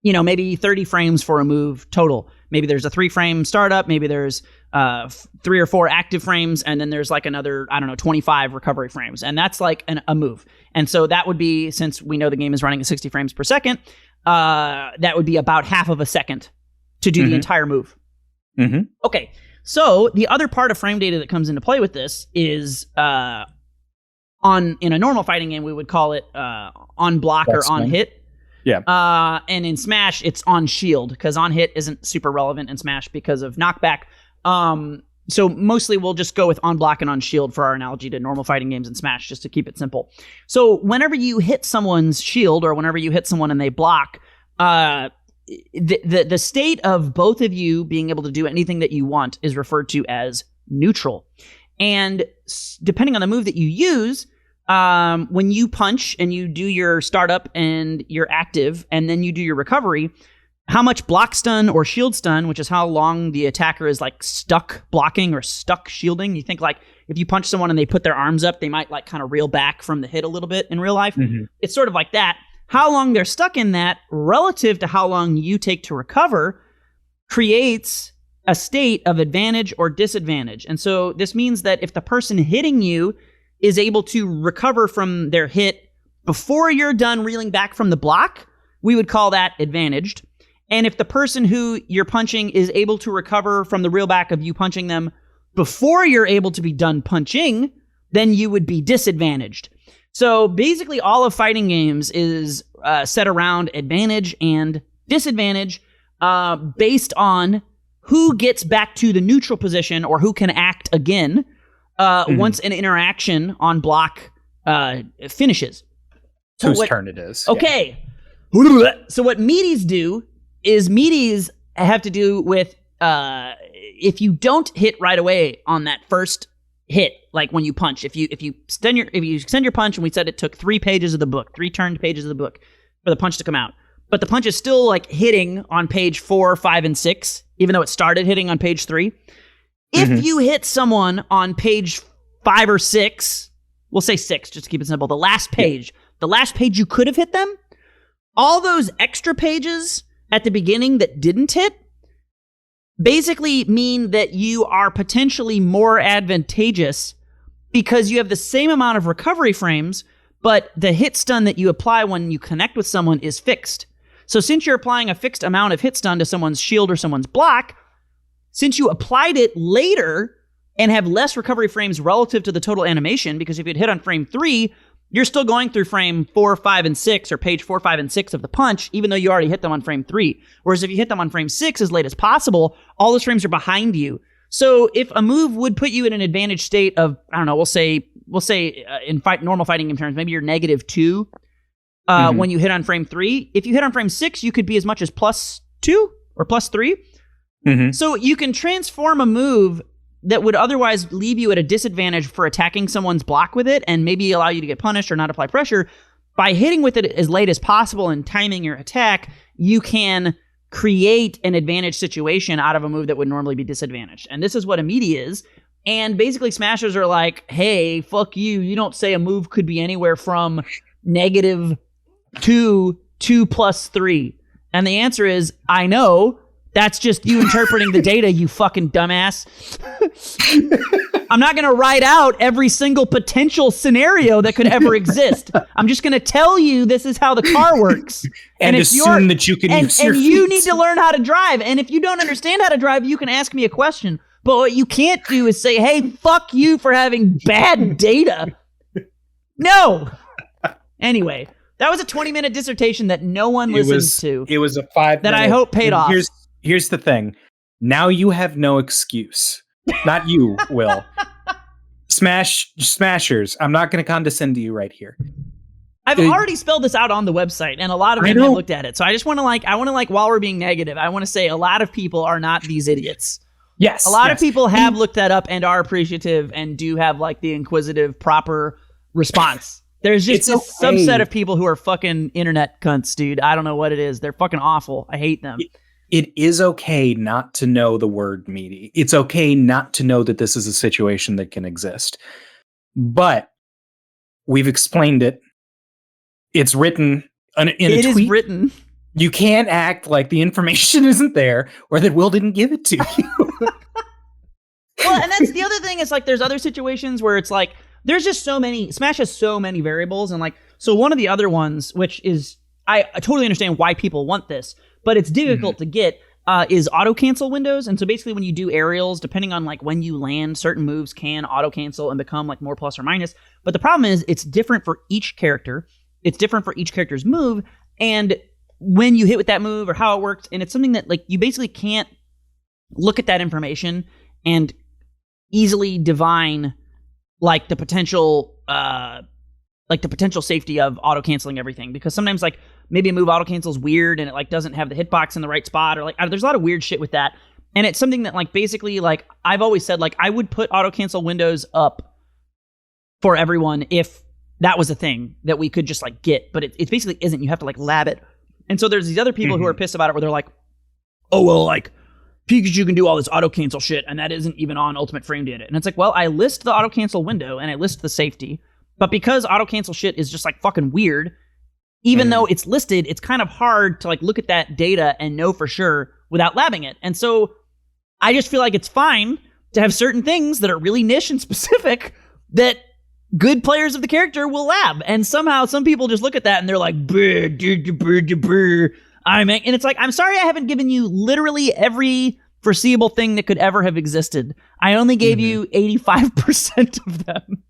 maybe 30 frames for a move total. Maybe there's a 3-frame startup. Maybe there's 3 or 4 active frames. And then there's like another, 25 recovery frames. And that's like a move. And so that would be, since we know the game is running at 60 frames per second, that would be about half of a second to do the entire move. Okay. So the other part of frame data that comes into play with this is in a normal fighting game, we would call it on block or on hit. Yeah. And in Smash, it's on shield, because on hit isn't super relevant in Smash because of knockback. So mostly we'll just go with on block and on shield for our analogy to normal fighting games in Smash, just to keep it simple. So whenever you hit someone's shield or whenever you hit someone and they block, the state of both of you being able to do anything that you want is referred to as neutral. And depending on the move that you use, when you punch and you do your startup and you're active and then you do your recovery, how much block stun or shield stun, which is how long the attacker is like stuck blocking or stuck shielding. You think like if you punch someone and they put their arms up, they might like kind of reel back from the hit a little bit in real life. Mm-hmm. It's sort of like that. How long they're stuck in that relative to how long you take to recover creates a state of advantage or disadvantage. And so this means that if the person hitting you is able to recover from their hit before you're done reeling back from the block, we would call that advantaged. And if the person who you're punching is able to recover from the reel back of you punching them before you're able to be done punching, then you would be disadvantaged. So basically all of fighting games is set around advantage and disadvantage based on who gets back to the neutral position or who can act again once an interaction on block finishes. So whose turn it is. Okay. Yeah. So what Meaties do is Meaties have to do with if you don't hit right away on that first hit, like when you punch, if you extend your punch, and we said it took 3 pages of the book, 3 turned pages of the book for the punch to come out, but the punch is still like hitting on page 4, 5, and 6, even though it started hitting on page 3. If you hit someone on page 5 or 6, we'll say 6 just to keep it simple, the last page you could have hit them, all those extra pages at the beginning that didn't hit basically mean that you are potentially more advantageous because you have the same amount of recovery frames, but the hit stun that you apply when you connect with someone is fixed. So since you're applying a fixed amount of hit stun to someone's shield or someone's block, since you applied it later and have less recovery frames relative to the total animation, because if you'd hit on frame 3, you're still going through frame 4, 5, and 6, or page 4, 5, and 6 of the punch, even though you already hit them on frame 3. Whereas if you hit them on frame 6 as late as possible, all those frames are behind you. So if a move would put you in an advantage state of, I don't know, we'll say in normal fighting game terms, maybe you're -2 when you hit on frame 3. If you hit on frame 6, you could be as much as +2 or +3. So you can transform a move that would otherwise leave you at a disadvantage for attacking someone's block with it and maybe allow you to get punished or not apply pressure. By hitting with it as late as possible and timing your attack, you can create an advantage situation out of a move that would normally be disadvantaged. And this is what a meaty is. And basically smashers are like, hey, fuck you. You don't say a move could be anywhere from -2 to 2+3. And the answer is, I know. That's just you interpreting the data, you fucking dumbass. I'm not going to write out every single potential scenario that could ever exist. I'm just going to tell you this is how the car works. and assume that you can use your feet. And you need to learn how to drive. And if you don't understand how to drive, you can ask me a question. But what you can't do is say, hey, fuck you for having bad data. No. Anyway, that was a 20-minute dissertation that no one listened to. It was a 5-minute. That I hope paid off. Here's the thing. Now you have no excuse. Not you, Will. Smashers. I'm not going to condescend to you right here. I've already spelled this out on the website, and a lot of them have looked at it. So I just want to while we're being negative, I want to say a lot of people are not these idiots. Yes. A lot of people have looked that up and are appreciative and do have like the inquisitive, proper response. There's just this subset of people who are fucking internet cunts, dude. I don't know what it is. They're fucking awful. I hate them. It is okay not to know the word meaty. It's okay not to know that this is a situation that can exist. But we've explained it. It's written in a tweet. It is written. You can't act like the information isn't there or that Will didn't give it to you. Well, and that's the other thing. Is like there's other situations where it's like there's just so many. Smash has so many variables, and like so one of the other ones, which is I totally understand why people want this, but it's difficult to get, is auto cancel windows. And so basically when you do aerials, depending on like when you land, certain moves can auto cancel and become like more plus or minus. But the problem is it's different for each character. It's different for each character's move. And when you hit with that move or how it works, and it's something that like you basically can't look at that information and easily divine like the potential safety of auto canceling everything, because sometimes like maybe a move auto cancels weird and it like doesn't have the hitbox in the right spot, or like there's a lot of weird shit with that. And it's something that like basically like I've always said like I would put auto cancel windows up for everyone if that was a thing that we could just like get, but it basically isn't. You have to like lab it. And so there's these other people who are pissed about it where they're like, oh, well, like Pikachu can do all this auto cancel shit and that isn't even on Ultimate Frame Data. And it's like, well, I list the auto cancel window and I list the safety, but because auto cancel shit is just like fucking weird, even though it's listed, it's kind of hard to like look at that data and know for sure without labbing it. And so I just feel like it's fine to have certain things that are really niche and specific that good players of the character will lab. And somehow some people just look at that and they're like, and it's like, I'm sorry I haven't given you literally every foreseeable thing that could ever have existed. I only gave you 85% of them.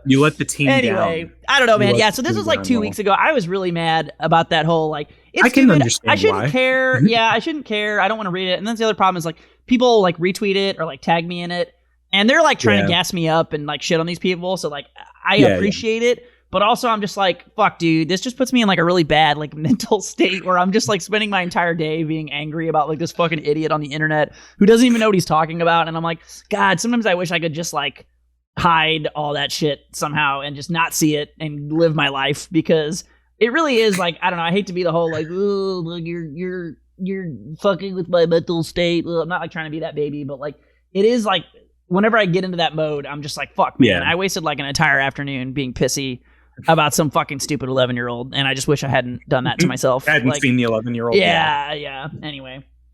You let the team anyway, down. I don't know, man. Yeah, so this was like 2 weeks ago. I was really mad about that whole like. It's I can stupid. understand I shouldn't why. care. Yeah, I shouldn't care. I don't want to read it. And then the other problem is like people like retweet it or like tag me in it, and they're like trying to gas me up and like shit on these people. So like I appreciate it, but also I'm just like, fuck, dude. This just puts me in like a really bad like mental state where I'm just like spending my entire day being angry about like this fucking idiot on the internet who doesn't even know what he's talking about. And I'm like, God, sometimes I wish I could just like hide all that shit somehow and just not see it and live my life, because it really is like, I don't know, I hate to be the whole like, oh, look, you're fucking with my mental state. Well, I'm not like trying to be that baby, but like it is like whenever I get into that mode, I'm just like, fuck, man, I wasted like an entire afternoon being pissy about some fucking stupid 11-year-old, and I just wish I hadn't done that to myself. I hadn't like, seen the 11-year-old. Yeah.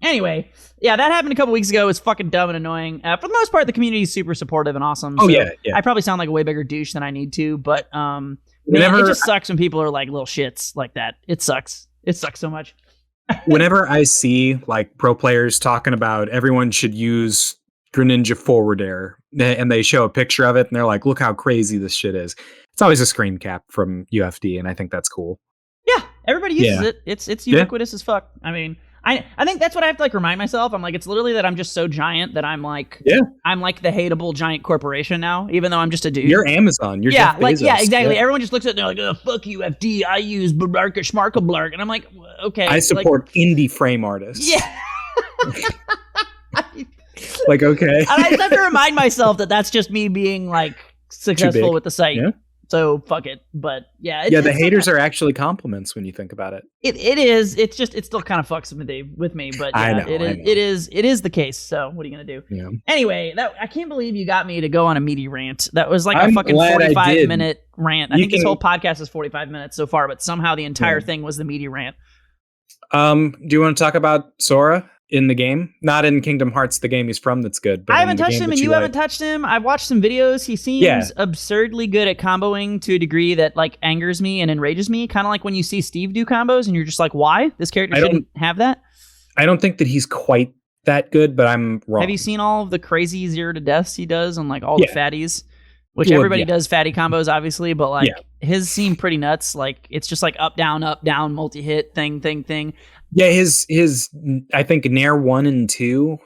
Anyway, yeah, that happened a couple weeks ago. It's fucking dumb and annoying. For the most part, the community is super supportive and awesome. Oh, so yeah. I probably sound like a way bigger douche than I need to, but man, it just sucks when people are like little shits like that. It sucks. It sucks so much. Whenever I see like pro players talking about everyone should use Greninja forward air, and they show a picture of it, and they're like, look how crazy this shit is. It's always a screen cap from UFD, and I think that's cool. Yeah, everybody uses it. It's ubiquitous as fuck. I mean, I think that's what I have to like remind myself. I'm like, it's literally that I'm just so giant that I'm like, I'm like the hateable giant corporation now, even though I'm just a dude. You're Amazon. You're Jeff Bezos. Exactly. Everyone just looks at it and they're like, oh, fuck you, FD. I use Blarka Schmarka Blark. And I'm like, okay. I support indie frame artists. Yeah. Like, okay. And I just have to remind myself that that's just me being like successful with the site. Yeah. So fuck it. But yeah. The haters are actually compliments when you think about it. It is. It's just, it still kind of fucks with me. But yeah, I know. It is the case. So what are you going to do? Yeah. Anyway, I can't believe you got me to go on a meaty rant. That was like a fucking 45-minute rant. I think this whole podcast is 45 minutes so far, but somehow the entire thing was the meaty rant. Do you want to talk about Sora? In the game, not in Kingdom Hearts, the game he's from, that's good. But I haven't touched him, and you haven't touched him. I've watched some videos. He seems absurdly good at comboing to a degree that like angers me and enrages me. Kind of like when you see Steve do combos, and you're just like, "Why? This character shouldn't have that." I don't think that he's quite that good, but I'm wrong. Have you seen all of the crazy 0 to deaths he does on like all the fatties? Which everybody does fatty combos, obviously, but like his seem pretty nuts. Like it's just like up down multi-hit thing. Yeah, his I think Nair 1 and 2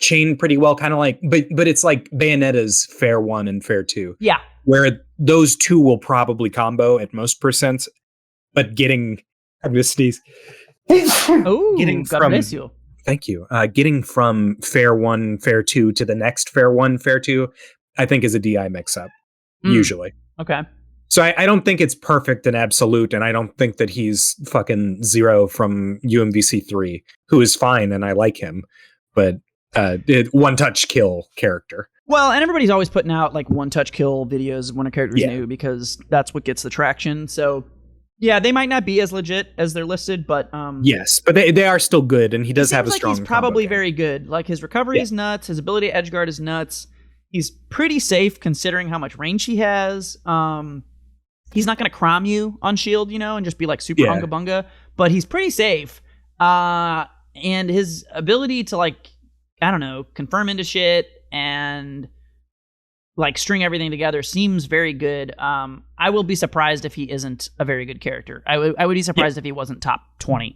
chain pretty well, kind of like, but it's like Bayonetta's Fair 1 and Fair 2. Yeah, where those two will probably combo at most percents, but getting getting from thank you, getting from Fair 1 Fair 2 to the next Fair 1 Fair 2, I think is a DI mix up usually. Okay. So I don't think it's perfect and absolute, and I don't think that he's fucking Zero from UMVC 3, who is fine, and I like him, but one-touch kill character. Well, and everybody's always putting out like one-touch kill videos when a character's new, because that's what gets the traction. So yeah, they might not be as legit as they're listed, but yes, but they are still good, and he does have a strong. He's probably very good. Like his recovery is nuts. His ability to edgeguard is nuts. He's pretty safe considering how much range he has. He's not going to crom you on shield, and just be like super unga bunga, but he's pretty safe. And his ability to like, I don't know, confirm into shit and like string everything together seems very good. I will be surprised if he isn't a very good character. I would be surprised if he wasn't top 20.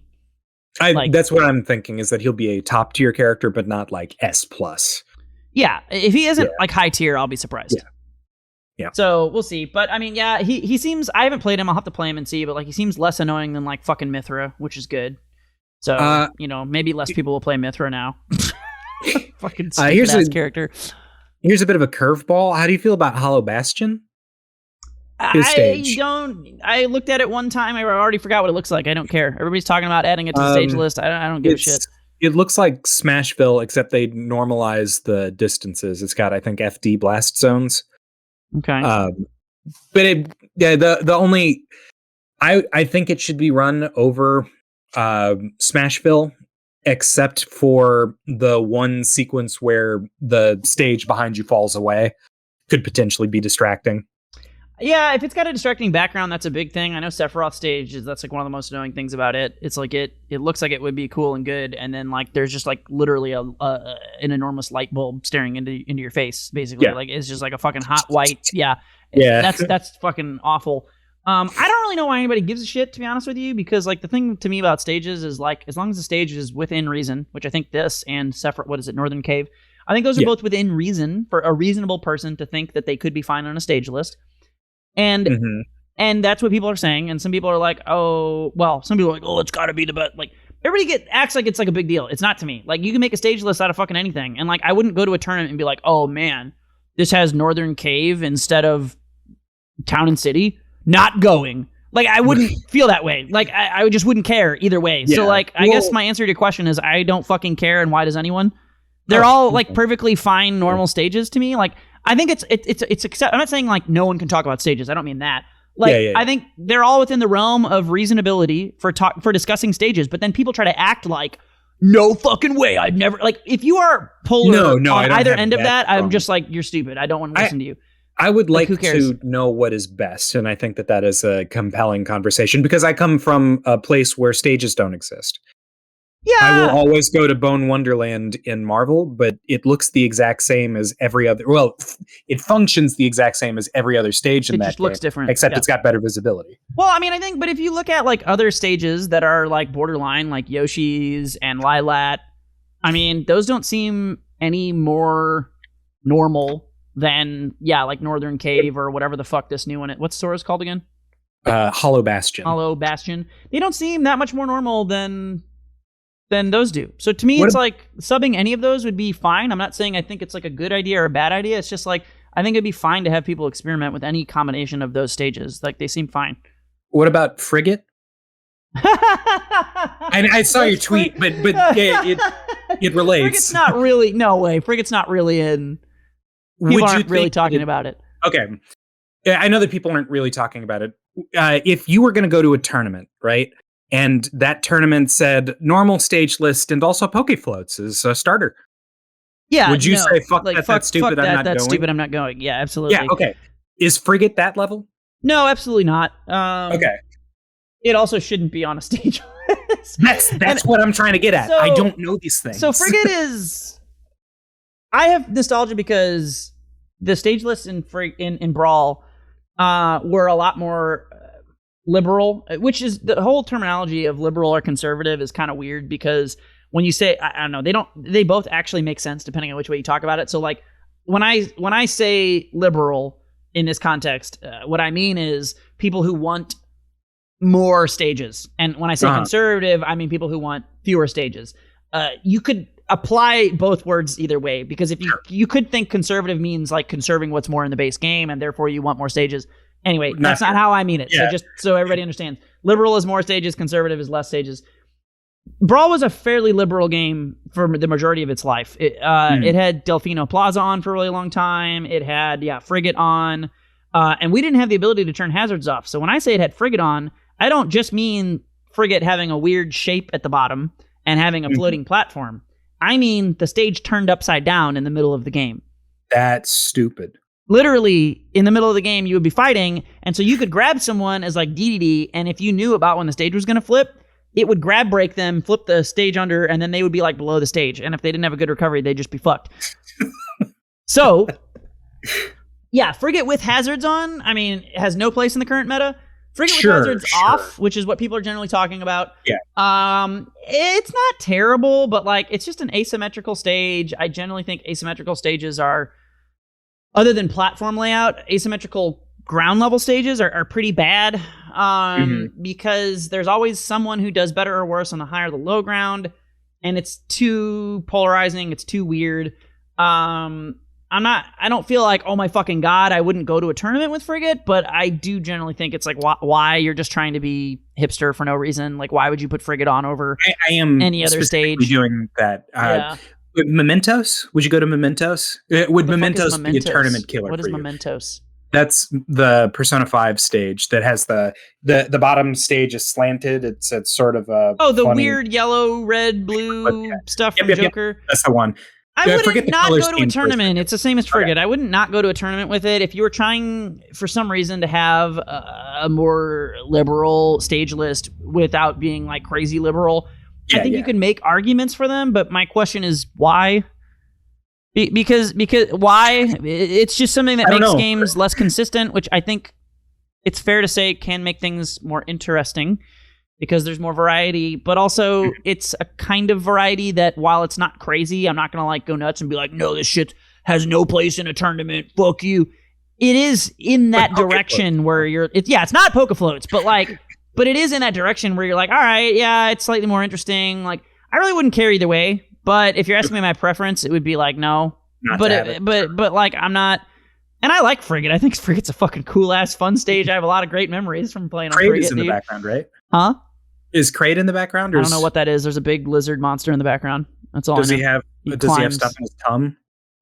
That's what I'm thinking, is that he'll be a top tier character, but not like S+. Yeah, if he isn't like high tier, I'll be surprised. Yeah. So we'll see. But I mean, he seems, I haven't played him. I'll have to play him and see, but like he seems less annoying than like fucking Mithra, which is good. So, maybe less people will play Mithra now. Fucking stupid ass character. Here's a bit of a curveball. How do you feel about Hollow Bastion? I looked at it one time. I already forgot what it looks like. I don't care. Everybody's talking about adding it to the stage list. I don't give a shit. It looks like Smashville, except they normalize the distances. It's got, I think, FD blast zones. Okay. But the only I think it should be run over Smashville, except for the one sequence where the stage behind you falls away. Could potentially be distracting. Yeah, if it's got a distracting background, that's a big thing. I know Sephiroth stage that's like one of the most annoying things about it. It's like it looks like it would be cool and good, and then like there's just like literally an enormous light bulb staring into your face, basically. Yeah. Like it's just like a fucking hot white. Yeah. That's fucking awful. I don't really know why anybody gives a shit, to be honest with you, because like the thing to me about stages is like as long as the stage is within reason, which I think this and Sephiroth, Northern Cave, I think those are both within reason for a reasonable person to think that they could be fine on a stage list. And that's what people are saying. And some people are like, some people are like, it's got to be the best. Like everybody acts like it's like a big deal. It's not to me. Like you can make a stage list out of fucking anything. And like I wouldn't go to a tournament and be like, oh man, this has Northern Cave instead of Town and City. Not going. Like I wouldn't feel that way. Like I just wouldn't care either way. Yeah. So like I guess my answer to your question is I don't fucking care, and why does anyone? They're all like perfectly fine normal stages to me. Like I think it's accept. I'm not saying like no one can talk about stages. I don't mean that. Like I think they're all within the realm of reasonability for discussing stages. But then people try to act like no fucking way. I'd never like if you are polar on either end of that. I'm just like you're stupid. I don't want to listen to you. I would like to know what is best, and I think that is a compelling conversation because I come from a place where stages don't exist. Yeah, I will always go to Bone Wonderland in Marvel, but it looks the exact same as every other. Well, it functions the exact same as every other stage in that. It just looks different, except it's got better visibility. Well, I mean, I think, but if you look at like other stages that are like borderline, like Yoshi's and Lilat, I mean, those don't seem any more normal than like Northern Cave or whatever the fuck this new one is. What's Sora's called again? Hollow Bastion. Hollow Bastion. They don't seem that much more normal than those do. So to me, it's like subbing any of those would be fine. I'm not saying I think it's like a good idea or a bad idea. It's just like I think it'd be fine to have people experiment with any combination of those stages. Like they seem fine. What about Frigate? I saw your tweet, but it relates. Frigate's not really. No way. Frigate's not really in. People aren't really talking about it. Okay. I know that people aren't really talking about it. If you were going to go to a tournament, right? And that tournament said normal stage list and also Poke Floats as a starter. Yeah. Would you say, fuck that's stupid, I'm not going? That's stupid, I'm not going. Yeah, absolutely. Yeah, okay. Is Frigate that level? No, absolutely not. Okay. It also shouldn't be on a stage list. That's what I'm trying to get at. So, I don't know these things. So Frigate is... I have nostalgia because the stage lists in Brawl were a lot more liberal, which is the whole terminology of liberal or conservative is kind of weird because when you say I don't know, they both actually make sense depending on which way you talk about it. So like when I say liberal in this context, what I mean is people who want more stages, and when I say conservative, I mean people who want fewer stages. You could apply both words either way, because if you could think conservative means like conserving what's more in the base game and therefore you want more stages. Anyway, that's not how I mean it. Yeah. So just so everybody understands, liberal is more stages, conservative is less stages. Brawl was a fairly liberal game for the majority of its life. It had Delfino Plaza on for a really long time. It had Frigate on, and we didn't have the ability to turn hazards off. So when I say it had Frigate on, I don't just mean Frigate having a weird shape at the bottom and having a floating platform. I mean the stage turned upside down in the middle of the game. That's stupid. Literally, in the middle of the game, you would be fighting, and so you could grab someone as like DDD, and if you knew about when the stage was going to flip, it would grab break them, flip the stage under, and then they would be like below the stage. And if they didn't have a good recovery, they'd just be fucked. So, Frigate with hazards on, I mean, it has no place in the current meta. Frigate with hazards off, which is what people are generally talking about. Yeah. It's not terrible, but like it's just an asymmetrical stage. I generally think asymmetrical stages are, other than platform layout, asymmetrical ground level stages are pretty bad. Because there's always someone who does better or worse on the high or the low ground, and it's too polarizing. It's too weird. I I don't feel like, oh my fucking God, I wouldn't go to a tournament with Frigate, but I do generally think it's like, why you're just trying to be hipster for no reason. Like, why would you put Frigate on over I am any other stage? Doing that. Mementos? Would you go to Mementos? Would Mementos be a tournament killer? What is for you? Mementos? That's the Persona 5 stage that has the bottom stage is slanted. It's sort of a the funny, weird yellow, red, blue stuff from Joker. Yep. That's the one. I wouldn't not go to a tournament. It's the same as Frigate. I wouldn't not go to a tournament with it. If you were trying for some reason to have a more liberal stage list without being like crazy liberal, I think you can make arguments for them. But my question is why? Because why? It's just something that makes games less consistent, which I think it's fair to say can make things more interesting because there's more variety. But also, it's a kind of variety that while it's not crazy, I'm not gonna like go nuts and be like, no, this shit has no place in a tournament. Fuck you. It is in that direction where it's not poke floats, but it is in that direction where you're like, all right, yeah, it's slightly more interesting. Like, I really wouldn't care either way. But if you're asking me my preference, it would be like no. But like I'm not, and I like Frigate. I think Frigate's a fucking cool ass fun stage. I have a lot of great memories from playing on Frigate. Crate is in the background, right? Huh? Is Crate in the background? Or I don't know what that is. There's a big lizard monster in the background. That's all. Does he have stuff in his tongue?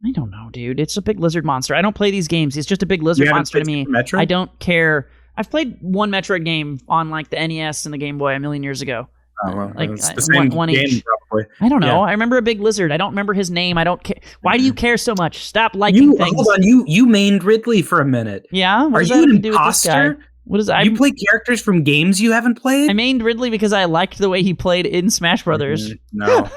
I don't know, dude. It's a big lizard monster. I don't play these games. It's just a big lizard monster to me. Metroid? I don't care. I've played one Metroid game on like the NES and the Game Boy a million years ago. Oh, well, like it's the same one game, each. Probably. I don't know. Yeah. I remember a big lizard. I don't remember his name. I don't care. Why do you care so much? Stop liking things. Hold on. You mained Ridley for a minute. Yeah. Are you an imposter? What is you play characters from games you haven't played? I mained Ridley because I liked the way he played in Smash Brothers. No.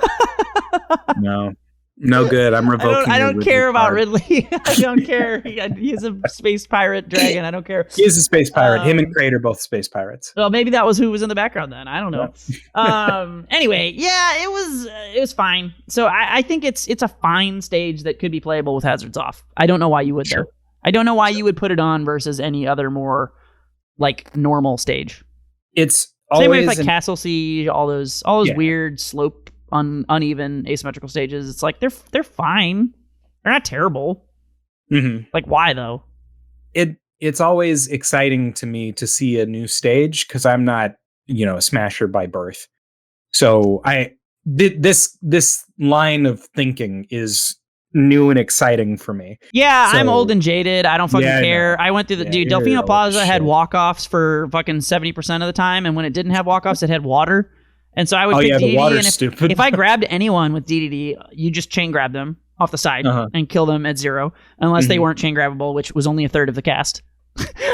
No good. I'm revoking. I don't care about Ridley. I don't care. He's a space pirate dragon. I don't care. He is a space pirate. Him and Crate are both space pirates. Well, maybe that was who was in the background then. I don't know. Anyway, yeah, it was fine. So I think it's a fine stage that could be playable with hazards off. I don't know why you would though. I don't know why you would put it on versus any other more like normal stage. It's same way with like Castle Siege, all those weird slope. Uneven asymmetrical stages. It's like they're fine. They're not terrible. Mm-hmm. Like why though? It's always exciting to me to see a new stage because I'm not a smasher by birth. So this line of thinking is new and exciting for me. Yeah, so, I'm old and jaded. I don't fucking care. I went through the Delfino Plaza had walk-offs for fucking 70% of the time, and when it didn't have walk-offs, it had water. And so I would pick DDD, and if I grabbed anyone with DDD, you just chain grab them off the side and kill them at 0, unless they weren't chain grabbable, which was only a third of the cast.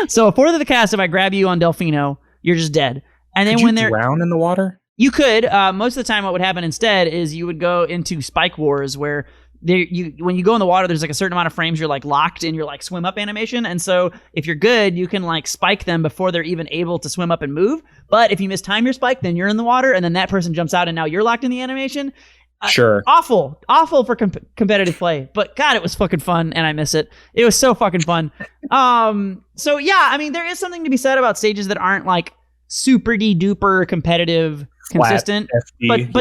So a fourth of the cast, if I grab you on Delfino, you're just dead. And then when they're drown in the water, you could. Most of the time, what would happen instead is you would go into Spike Wars, where when you go in the water, there's like a certain amount of frames you're like locked in your like swim up animation, and so if you're good, you can like spike them before they're even able to swim up and move. But if you mistime your spike, then you're in the water, and then that person jumps out, and now you're locked in the animation. Sure. Awful for competitive play, but God, it was fucking fun, and I miss it. It was so fucking fun. So yeah, I mean, there is something to be said about stages that aren't like super duper competitive, consistent, FD,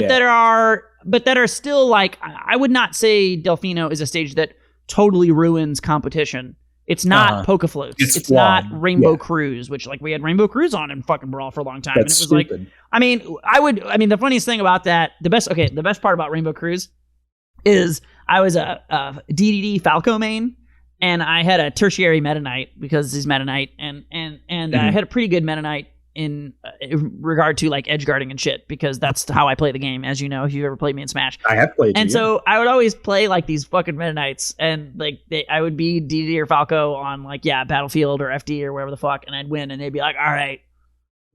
but that are still like, I would not say Delfino is a stage that totally ruins competition. It's not Poke Floats. It's not Rainbow Cruise, which like we had Rainbow Cruise on in fucking Brawl for a long time. That's and it was stupid. Like, I mean, the funniest thing about that, the best part about Rainbow Cruise is I was a DDD Falco main, and I had a tertiary Meta Knight because he's Meta Knight, and I had a pretty good Meta Knight in regard to like edge guarding and shit, because that's how I play the game, as you know, if you've ever played me in Smash. I have played. And so I would always play like these fucking Meta Knights, and like I would be DD or Falco on like Battlefield or FD or wherever the fuck, and I'd win, and they'd be like, all right,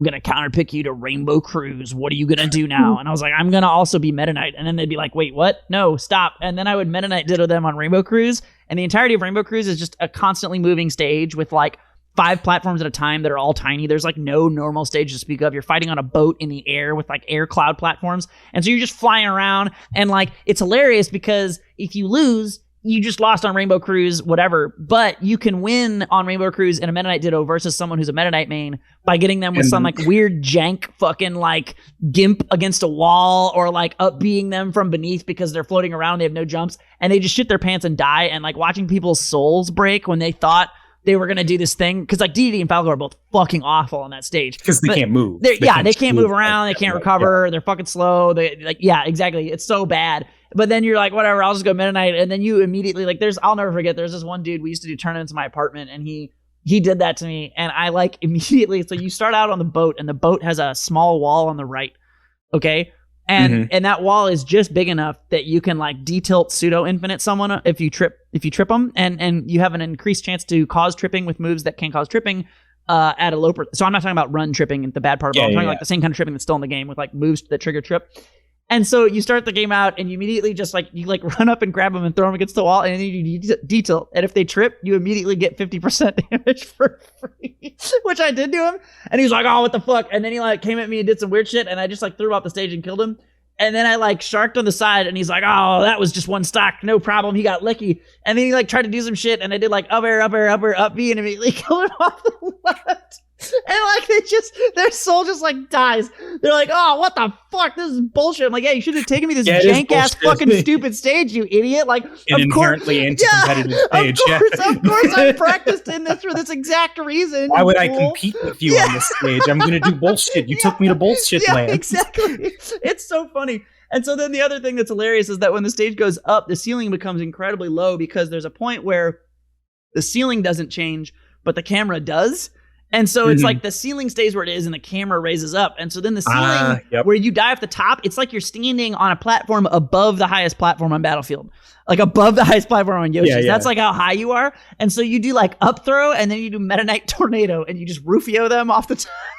I'm gonna counterpick you to Rainbow Cruise. What are you gonna do now? And I was like, I'm gonna also be Meta Knight. And then they'd be like, wait, what? No, stop. And then I would Meta Knight ditto them on Rainbow Cruise, and the entirety of Rainbow Cruise is just a constantly moving stage with like 5 platforms at a time that are all tiny. There's like no normal stage to speak of. You're fighting on a boat in the air with like air cloud platforms. And so you're just flying around, and like it's hilarious because if you lose, you just lost on Rainbow Cruise, whatever. But you can win on Rainbow Cruise in a Meta Knight Ditto versus someone who's a Meta Knight main by getting them with some like weird jank fucking like gimp against a wall, or like up being them from beneath because they're floating around, they have no jumps, and they just shit their pants and die. And like watching people's souls break when they thought they were gonna do this thing, because like DDD and Falco are both fucking awful on that stage because they can't move. They can't move around. They can't recover. They're fucking slow. They like, yeah, exactly. It's so bad. But then you're like, whatever, I'll just go Meta Knight, and then you immediately like, I'll never forget. There's this one dude we used to do tournaments in my apartment, and he did that to me, and I like immediately. So you start out on the boat, and the boat has a small wall on the right, okay. And that wall is just big enough that you can like detilt pseudo infinite someone if you trip them, and you have an increased chance to cause tripping with moves that can cause tripping at a low so I'm not talking about run tripping, the bad part of it. I'm talking like the same kind of tripping that's still in the game with like moves that trigger trip. And so you start the game out, and you immediately just like you like run up and grab them and throw them against the wall, and then you detilt. And if they trip, you immediately get 50% damage for free, which I did to him. And he was like, "Oh, what the fuck?" And then he like came at me and did some weird shit, and I just like threw him off the stage and killed him. And then I like sharked on the side, and he's like, "Oh, that was just one stock, no problem." He got licky, and then he like tried to do some shit, and I did like up air, up B, and immediately killed him off the left. And like their soul just like dies. They're like, "Oh, what the fuck? This is bullshit." I'm like, "Yeah, you should have taken me this jank ass fucking stupid stage, you idiot!" Like, an inherently anti-competitive stage. Of course, I practiced in this for this exact reason. Why would I compete with you on this stage? I'm gonna do bullshit. You took me to bullshit land. Exactly. It's so funny. And so then the other thing that's hilarious is that when the stage goes up, the ceiling becomes incredibly low, because there's a point where the ceiling doesn't change, but the camera does. And so it's like the ceiling stays where it is and the camera raises up. And so then the ceiling where you die off the top, it's like you're standing on a platform above the highest platform on Battlefield. Like above the highest platform on Yoshi's. Yeah. That's like how high you are. And so you do like up throw, and then you do Meta Knight Tornado, and you just Rufio them off the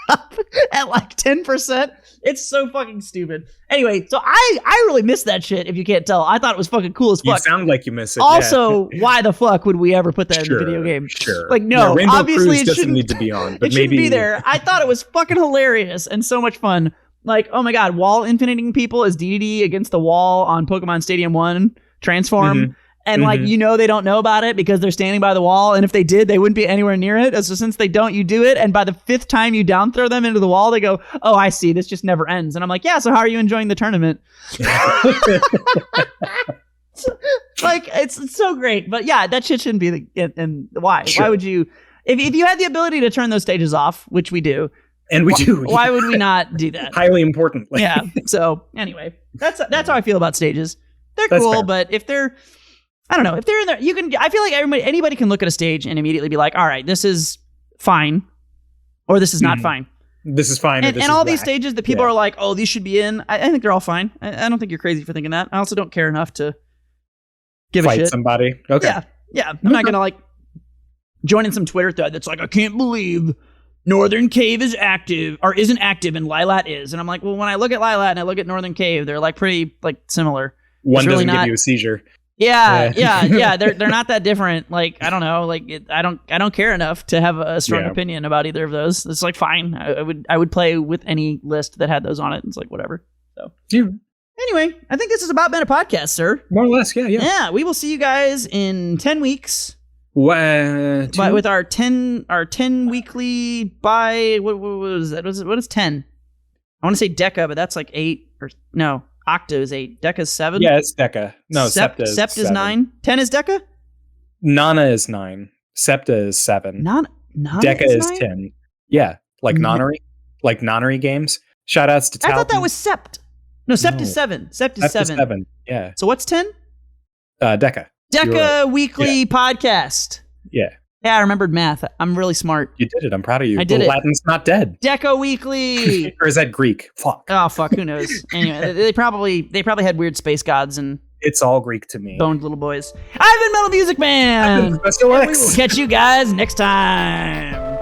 top at like 10%. It's so fucking stupid. Anyway, so I really missed that shit, if you can't tell. I thought it was fucking cool as fuck. You sound like you miss it. Also, why the fuck would we ever put that in the video game? Sure. Like, no, Rainbow obviously Cruise it shouldn't need to be on. But it shouldn't be there. I thought it was fucking hilarious and so much fun. Like, oh my god, wall infiniting people as DDD against the wall on Pokemon Stadium 1 Transform. And like, you know, they don't know about it because they're standing by the wall. And if they did, they wouldn't be anywhere near it. So since they don't, you do it. And by the 5th time you down throw them into the wall, they go, "Oh, I see. This just never ends." And I'm like, "Yeah, so how are you enjoying the tournament?" Like, it's so great. But yeah, that shit shouldn't be and why? Sure. Why would you, if you had the ability to turn those stages off, which we do. And we do. Why would we not do that? Highly importantly. Yeah. So anyway, that's how I feel about stages. They're cool, fair. But if they're, I don't know, if they're in there, you can, I feel like anybody can look at a stage and immediately be like, all right, this is fine, or this is not fine. This is fine. And all these stages that people are like, oh, these should be in, I think they're all fine. I don't think you're crazy for thinking that. I also don't care enough to give a shit. Fight somebody. Okay. Yeah. I'm not going to like join in some Twitter thread that's like, I can't believe Northern Cave is active or isn't active and Lilat is. And I'm like, well, when I look at Lilat and I look at Northern Cave, they're like pretty like similar. One doesn't give you a seizure. Yeah. They're not that different. Like, I don't know. Like, I don't care enough to have a strong opinion about either of those. It's like fine. I would play with any list that had those on it. It's like whatever. So anyway, I think this has about been a podcast, sir. More or less, yeah. Yeah, we will see you guys in 10 weeks. But with our 10 weekly by what is that? What is 10? I want to say Deca, but that's like 8 or no. Octa is 8. Deca is 7. Yeah, it's Deca. No, Septa is 9. 10 is Deca? Nana is 9. Septa is 7. Nana Deca is 10. Yeah, like Nonary. Like Nonary games. Shoutouts to Talton. I thought that was Sept. No, Sept is 7. Sept is 7. Yeah. So what's 10? Deca. Deca weekly podcast. Yeah. Yeah, I remembered math. I'm really smart. You did it. I'm proud of you. I did it. Latin's not dead. Deca weekly. Or is that Greek? Fuck. Oh, fuck. Who knows? Anyway, they probably had weird space gods and it's all Greek to me. Boned little boys. I've been Metal Music Man. I've been Professor X. We will catch you guys next time.